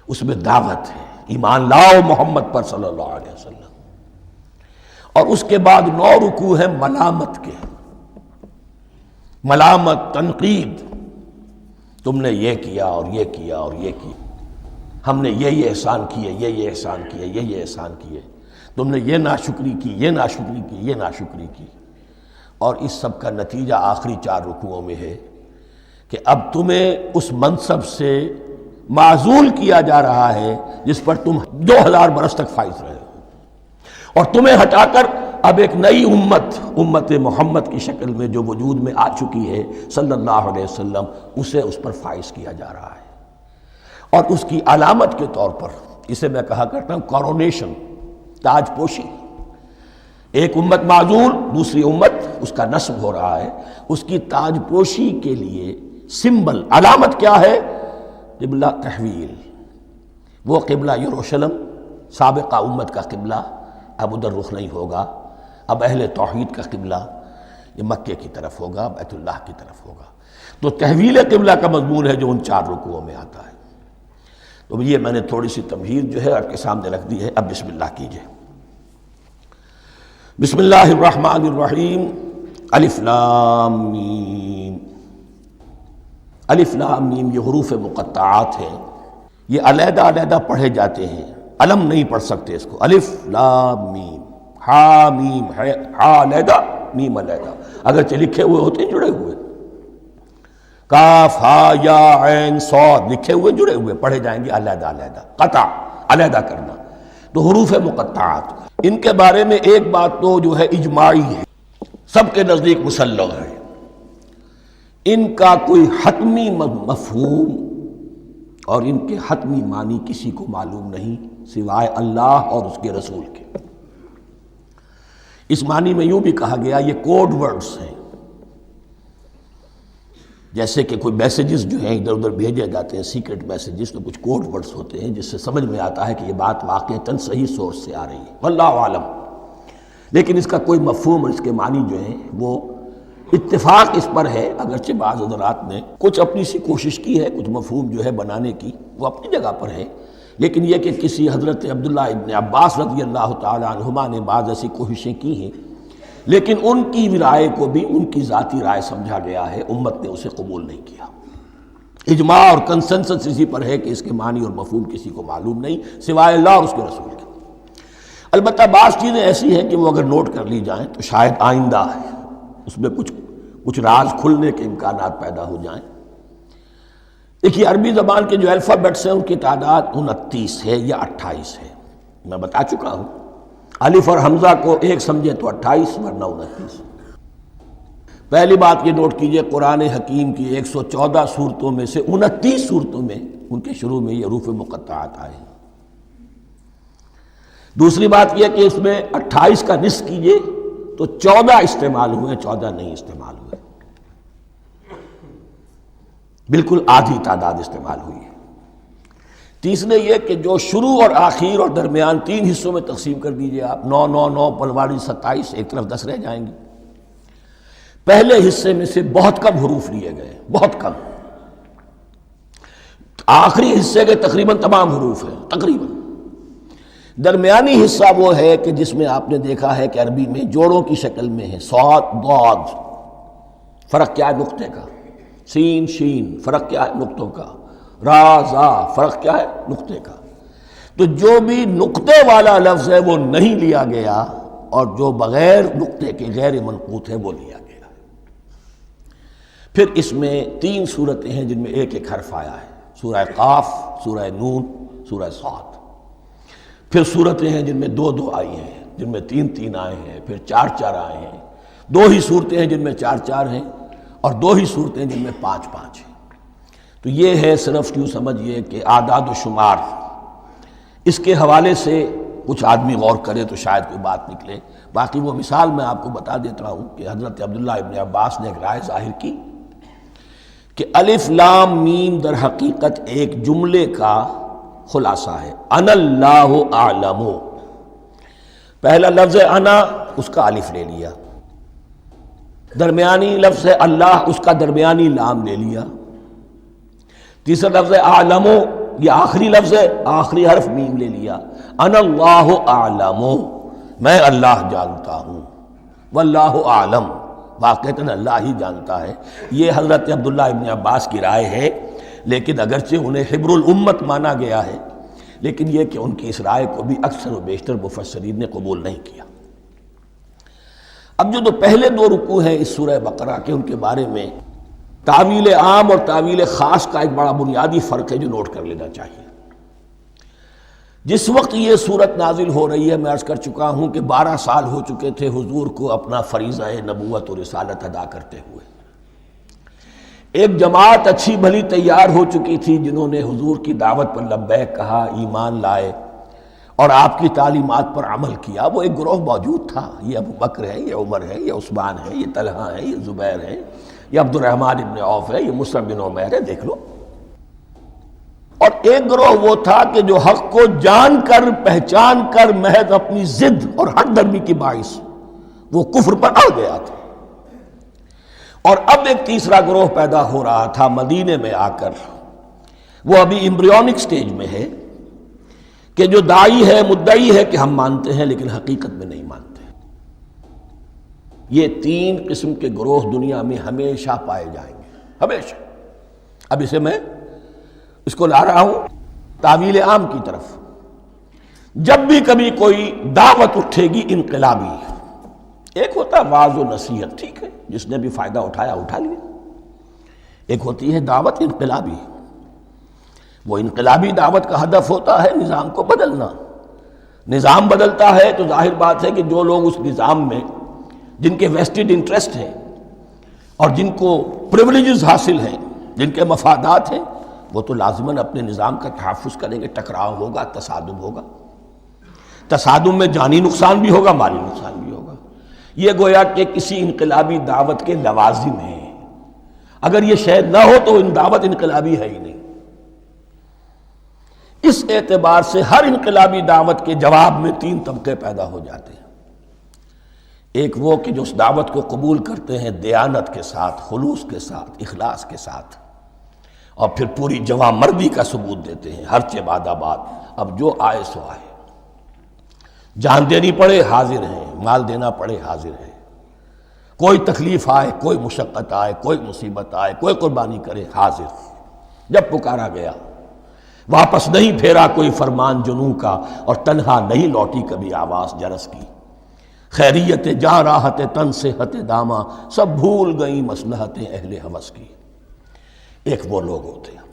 اس میں دعوت ہے، ایمان لاؤ محمد پر صلی اللہ علیہ وسلم۔ اور اس کے بعد 9 رکوع ہیں ملامت کے، ملامت، تنقید، تم نے یہ کیا اور یہ کیا اور یہ کیا، ہم نے یہ احسان کیے، یہ احسان کیے، یہ احسان کیے، تم نے یہ ناشکری کی، یہ ناشکری کی، یہ ناشکری کی۔ اور اس سب کا نتیجہ آخری 4 رکوعوں میں ہے کہ اب تمہیں اس منصب سے معزول کیا جا رہا ہے جس پر تم 2000 برس تک فائز رہے ہو، اور تمہیں ہٹا کر اب ایک نئی امت محمد کی شکل میں جو وجود میں آ چکی ہے صلی اللہ علیہ وسلم، اسے اس پر فائز کیا جا رہا ہے۔ اور اس کی علامت کے طور پر اسے میں کہا کرتا ہوں کورونیشن، تاج پوشی۔ ایک امت معزول، دوسری امت اس کا نصب ہو رہا ہے، اس کی تاج پوشی کے لیے سمبل، علامت کیا ہے؟ قبلہ تحویل۔ وہ قبلہ یروشلم، سابقہ امت کا قبلہ اب ادھر رخ نہیں ہوگا، اب اہل توحید کا قبلہ یہ مکے کی طرف ہوگا، بیت اللہ کی طرف ہوگا۔ تو تحویل قبلہ کا مضمون ہے جو ان 4 رکوعوں میں آتا ہے۔ تو یہ میں نے تھوڑی سی تمہید جو ہے آپ کے سامنے رکھ دی ہے۔ اب بسم اللہ کیجئے۔ بسم اللہ الرحمن الرحیم۔ الف لام میم۔ الف لام میم یہ حروف مقطعات ہیں، یہ علیحدہ علیحدہ پڑھے جاتے ہیں علم نہیں پڑھ سکتے اس کو، الف لام میم، ہا میم ہے، ہا علیحدہ میم علیحدہ، اگرچہ لکھے ہوئے ہوتے ہیں جڑے ہوئے، کاف ہا یا عین صاد لکھے ہوئے جڑے ہوئے، پڑھے جائیں گے علیحدہ علیحدہ، قطع علیحدہ کرنا، تو حروف مقطعات ان کے بارے میں ایک بات تو جو ہے اجماعی ہے، سب کے نزدیک مسلم ہے، ان کا کوئی حتمی مفہوم اور ان کے حتمی معنی کسی کو معلوم نہیں سوائے اللہ اور اس کے رسول کے۔ اس معنی میں یوں بھی کہا گیا یہ کوڈ ورڈز ہیں، جیسے کہ کوئی میسیجز جو ہیں ادھر ادھر بھیجے جاتے ہیں، سیکرٹ میسیجز، تو کچھ کوڈ ورڈز ہوتے ہیں جس سے سمجھ میں آتا ہے کہ یہ بات واقعتاً صحیح سورس سے آ رہی ہے، واللہ عالم، لیکن اس کا کوئی مفہوم اور اس کے معنی جو ہیں وہ اتفاق اس پر ہے، اگرچہ بعض حضرات نے کچھ اپنی سی کوشش کی ہے کچھ مفہوم جو ہے بنانے کی، وہ اپنی جگہ پر ہے، لیکن یہ کہ کسی حضرت عبداللہ ابن عباس رضی اللہ تعالی عنہما نے بعض ایسی کوششیں کی ہیں، لیکن ان کی رائے کو بھی ان کی ذاتی رائے سمجھا گیا ہے، امت نے اسے قبول نہیں کیا۔ اجماع اور کنسنسس اسی پر ہے کہ اس کے معنی اور مفہوم کسی کو معلوم نہیں سوائے اللہ اور اس کے رسول کے۔ البتہ بعض چیزیں ایسی ہیں کہ وہ اگر نوٹ کر لی جائیں تو شاید آئندہ اس میں کچھ راز کھلنے کے امکانات پیدا ہو جائیں۔ دیکھیے عربی زبان کے جو الفابیٹس ہیں ان کی تعداد 29 ہے یا 28 ہے، میں بتا چکا ہوں، الف اور حمزہ کو ایک سمجھے تو 28 ورنہ 29۔ پہلی بات یہ نوٹ کیجئے قرآن حکیم کی 114 صورتوں میں سے 29 صورتوں میں ان کے شروع میں یہ حروف مقطعات آئے ہیں۔ دوسری بات یہ کہ اس میں 28 کا نصف کیجئے تو 14 استعمال ہوئے، 14 نہیں استعمال ہوئے، بالکل آدھی تعداد استعمال ہوئی ہے۔ تیسرے یہ کہ جو شروع اور آخر اور درمیان 3 حصوں میں تقسیم کر دیجئے آپ، 9 9 9 پلواڑی 27، ایک طرف 10 رہ جائیں گی۔ پہلے حصے میں سے بہت کم حروف لیے گئے، بہت کم، آخری حصے کے تقریباً تمام حروف ہیں تقریباً۔ درمیانی حصہ وہ ہے کہ جس میں آپ نے دیکھا ہے کہ عربی میں جوڑوں کی شکل میں ہے، صاد ضاد، فرق کیا ہے نقطے کا، سین شین فرق کیا ہے نقطوں کا، را زا فرق کیا ہے نقطے کا، تو جو بھی نقطے والا لفظ ہے وہ نہیں لیا گیا اور جو بغیر نقطے کے غیر منقوط ہے وہ لیا گیا۔ پھر اس میں 3 صورتیں ہیں جن میں ایک ایک حرف آیا ہے، سورہ قاف، سورہ نون، سورہ صاد۔ پھر صورتیں ہیں جن میں 2 2 آئی ہیں، جن میں 3 3 آئے ہیں، پھر 4 4 آئے ہیں، 2 ہی صورتیں ہیں جن میں 4 4 ہیں، اور 2 ہی صورتیں جن میں 5 5 ہیں۔ تو یہ ہے صرف یوں سمجھیے کہ اعداد و شمار، اس کے حوالے سے کچھ آدمی غور کرے تو شاید کوئی بات نکلے۔ باقی وہ مثال میں آپ کو بتا دیتا ہوں کہ حضرت عبداللہ ابن عباس نے ایک رائے ظاہر کی کہ الف لام میم در حقیقت ایک جملے کا خلاصہ ہے، انا اللہ اعلم، پہلا لفظ انا اس کا الف لے لیا، درمیانی لفظ اللہ اس کا درمیانی لام لے لیا، تیسرا لفظ اعلم یہ آخری لفظ ہے، آخری حرف میم لے لیا، انا اللہ اعلم، میں اللہ جانتا ہوں، واللہ اعلم، واقعتاً اللہ ہی جانتا ہے۔ یہ حضرت عبداللہ ابن عباس کی رائے ہے، لیکن اگرچہ انہیں حبر الامت مانا گیا ہے، لیکن یہ کہ ان کی اس رائے کو بھی اکثر و بیشتر مفسرین نے قبول نہیں کیا۔ اب جو پہلے 2 رکوع ہیں اس سورہ بقرہ کے، ان کے بارے میں تعویل عام اور تعویل خاص کا ایک بڑا بنیادی فرق ہے جو نوٹ کر لینا چاہیے۔ جس وقت یہ صورت نازل ہو رہی ہے، میں عرض کر چکا ہوں کہ 12 سال ہو چکے تھے حضور کو اپنا فریضہ نبوت و رسالت ادا کرتے ہوئے۔ ایک جماعت اچھی بھلی تیار ہو چکی تھی جنہوں نے حضور کی دعوت پر لبیک کہا، ایمان لائے اور آپ کی تعلیمات پر عمل کیا۔ وہ ایک گروہ موجود تھا، یہ ابو بکر ہے، یہ عمر ہے، یہ عثمان ہے، یہ طلحہ ہے، یہ زبیر ہے، یہ عبد الرحمن ابن عوف ہے، یہ مصعب بن عمیر ہے، دیکھ لو۔ اور ایک گروہ وہ تھا کہ جو حق کو جان کر پہچان کر محض اپنی ضد اور حق درمی کی باعث وہ کفر پر اڑ گیا تھا۔ اور اب ایک تیسرا گروہ پیدا ہو رہا تھا مدینے میں آ کر، وہ ابھی ایمبریونک سٹیج میں ہے، کہ جو داعی ہے، مدعی ہے کہ ہم مانتے ہیں لیکن حقیقت میں نہیں مانتے۔ یہ 3 قسم کے گروہ دنیا میں ہمیشہ پائے جائیں گے، ہمیشہ۔ اب اسے میں اس کو لا رہا ہوں تعویل عام کی طرف۔ جب بھی کبھی کوئی دعوت اٹھے گی انقلابی، ایک ہوتا ہے واعظ و نصیحت، ٹھیک ہے، جس نے بھی فائدہ اٹھایا اٹھا لیا، ایک ہوتی ہے دعوت انقلابی۔ وہ انقلابی دعوت کا ہدف ہوتا ہے نظام کو بدلنا۔ نظام بدلتا ہے تو ظاہر بات ہے کہ جو لوگ اس نظام میں جن کے ویسٹڈ انٹرسٹ ہیں اور جن کو پریولیجز حاصل ہیں، جن کے مفادات ہیں، وہ تو لازماً اپنے نظام کا تحفظ کریں گے، ٹکراؤ ہوگا، تصادم ہوگا، تصادم میں جانی نقصان بھی ہوگا، مالی نقصان بھی ہوگا۔ یہ گویا کہ کسی انقلابی دعوت کے لوازم ہیں۔ اگر یہ شے نہ ہو تو دعوت انقلابی ہے ہی نہیں۔ اس اعتبار سے ہر انقلابی دعوت کے جواب میں تین طبقے پیدا ہو جاتے ہیں۔ ایک وہ کہ جو اس دعوت کو قبول کرتے ہیں دیانت کے ساتھ، خلوص کے ساتھ، اخلاص کے ساتھ، اور پھر پوری جواں مردی کا ثبوت دیتے ہیں، ہر چہ بعد آباد، اب جو آئے سو آئے، جان دینی پڑے حاضر ہیں، مال دینا پڑے حاضر ہیں، کوئی تکلیف آئے، کوئی مشقت آئے، کوئی مصیبت آئے، کوئی قربانی کرے، حاضر۔ جب پکارا گیا واپس نہیں پھیرا کوئی فرمان جنوں کا، اور تنہا نہیں لوٹی کبھی آواز جرس کی۔ خیریت جاں راحت تن صحت داماں، سب بھول گئیں مصلحتیں اہل ہوس کی۔ ایک وہ لوگ ہوتے ہیں،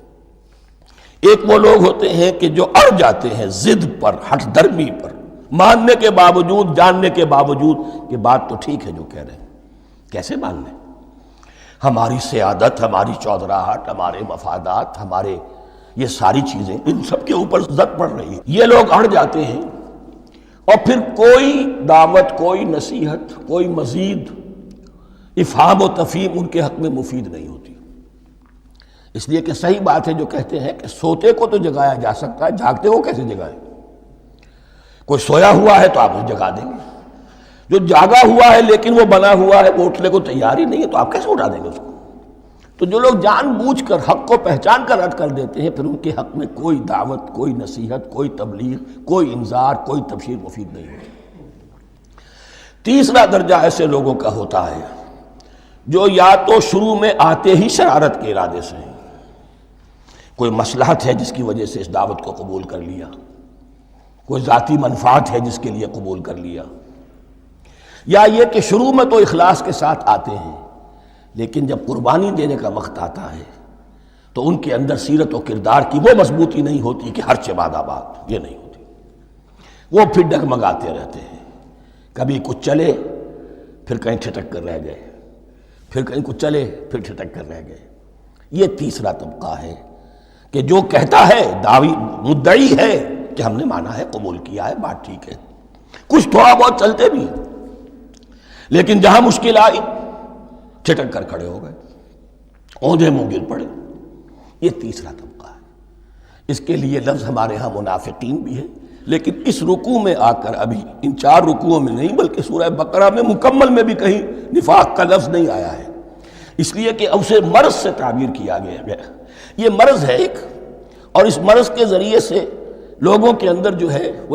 ایک وہ لوگ ہوتے ہیں کہ جو اڑ جاتے ہیں ضد پر، ہٹ درمی پر، ماننے کے باوجود، جاننے کے باوجود کہ بات تو ٹھیک ہے جو کہہ رہے ہیں، کیسے مان لیں؟ ہماری سیادت، ہماری چودراہٹ، ہمارے مفادات، ہمارے یہ ساری چیزیں، ان سب کے اوپر زد پڑ رہی ہے۔ یہ لوگ اڑ جاتے ہیں، اور پھر کوئی دعوت، کوئی نصیحت، کوئی مزید افہام و تفہیم ان کے حق میں مفید نہیں ہوتی۔ اس لیے کہ صحیح بات ہے جو کہتے ہیں کہ سوتے کو تو جگایا جا سکتا ہے، جاگتے کو کیسے جگائیں؟ کوئی سویا ہوا ہے تو آپ اسے جگا دیں گے، جو جاگا ہوا ہے لیکن وہ بنا ہوا ہے، وہ اٹھنے کو تیار ہی نہیں ہے، تو آپ کیسے اٹھا دیں گے اس کو؟ تو جو لوگ جان بوجھ کر حق کو پہچان کر رد کر دیتے ہیں، پھر ان کے حق میں کوئی دعوت، کوئی نصیحت، کوئی تبلیغ، کوئی انذار، کوئی تبشیر مفید نہیں ہوتی۔ تیسرا درجہ ایسے لوگوں کا ہوتا ہے جو یا تو شروع میں آتے ہی شرارت کے ارادے سے ہیں، کوئی مصلحت ہے جس کی وجہ سے اس دعوت کو قبول کر لیا، کوئی ذاتی منفعت ہے جس کے لیے قبول کر لیا، یا یہ کہ شروع میں تو اخلاص کے ساتھ آتے ہیں، لیکن جب قربانی دینے کا وقت آتا ہے تو ان کے اندر سیرت و کردار کی وہ مضبوطی نہیں ہوتی کہ ہر چہ بعد آباد، یہ نہیں ہوتی، وہ پھر ڈگمگاتے رہتے ہیں، کبھی کچھ چلے پھر کہیں ٹھٹک کر رہ گئے، پھر کہیں کچھ چلے پھر ٹھٹک کر رہ گئے۔ یہ تیسرا طبقہ ہے کہ جو کہتا ہے، دعوی مدعی ہے کہ ہم نے مانا ہے، قبول کیا ہے، بات ٹھیک ہے، کچھ تھوڑا بہت چلتے بھی، لیکن جہاں مشکل آئی چھٹک کر کھڑے ہو گئے، اوندھے منہ گر پڑے۔ یہ تیسرا طبقہ ہے۔ اس کے لیے لفظ ہمارے ہاں منافقین بھی ہے، لیکن اس رکوع میں آ کر ابھی ان 4 رکوعوں میں نہیں بلکہ سورہ بقرہ میں مکمل میں بھی کہیں نفاق کا لفظ نہیں آیا ہے، اس لیے کہ اسے مرض سے تعبیر کیا گیا۔ یہ مرض ہے ایک، اور اس مرض کے ذریعے سے لوگوں کے اندر جو ہے وہ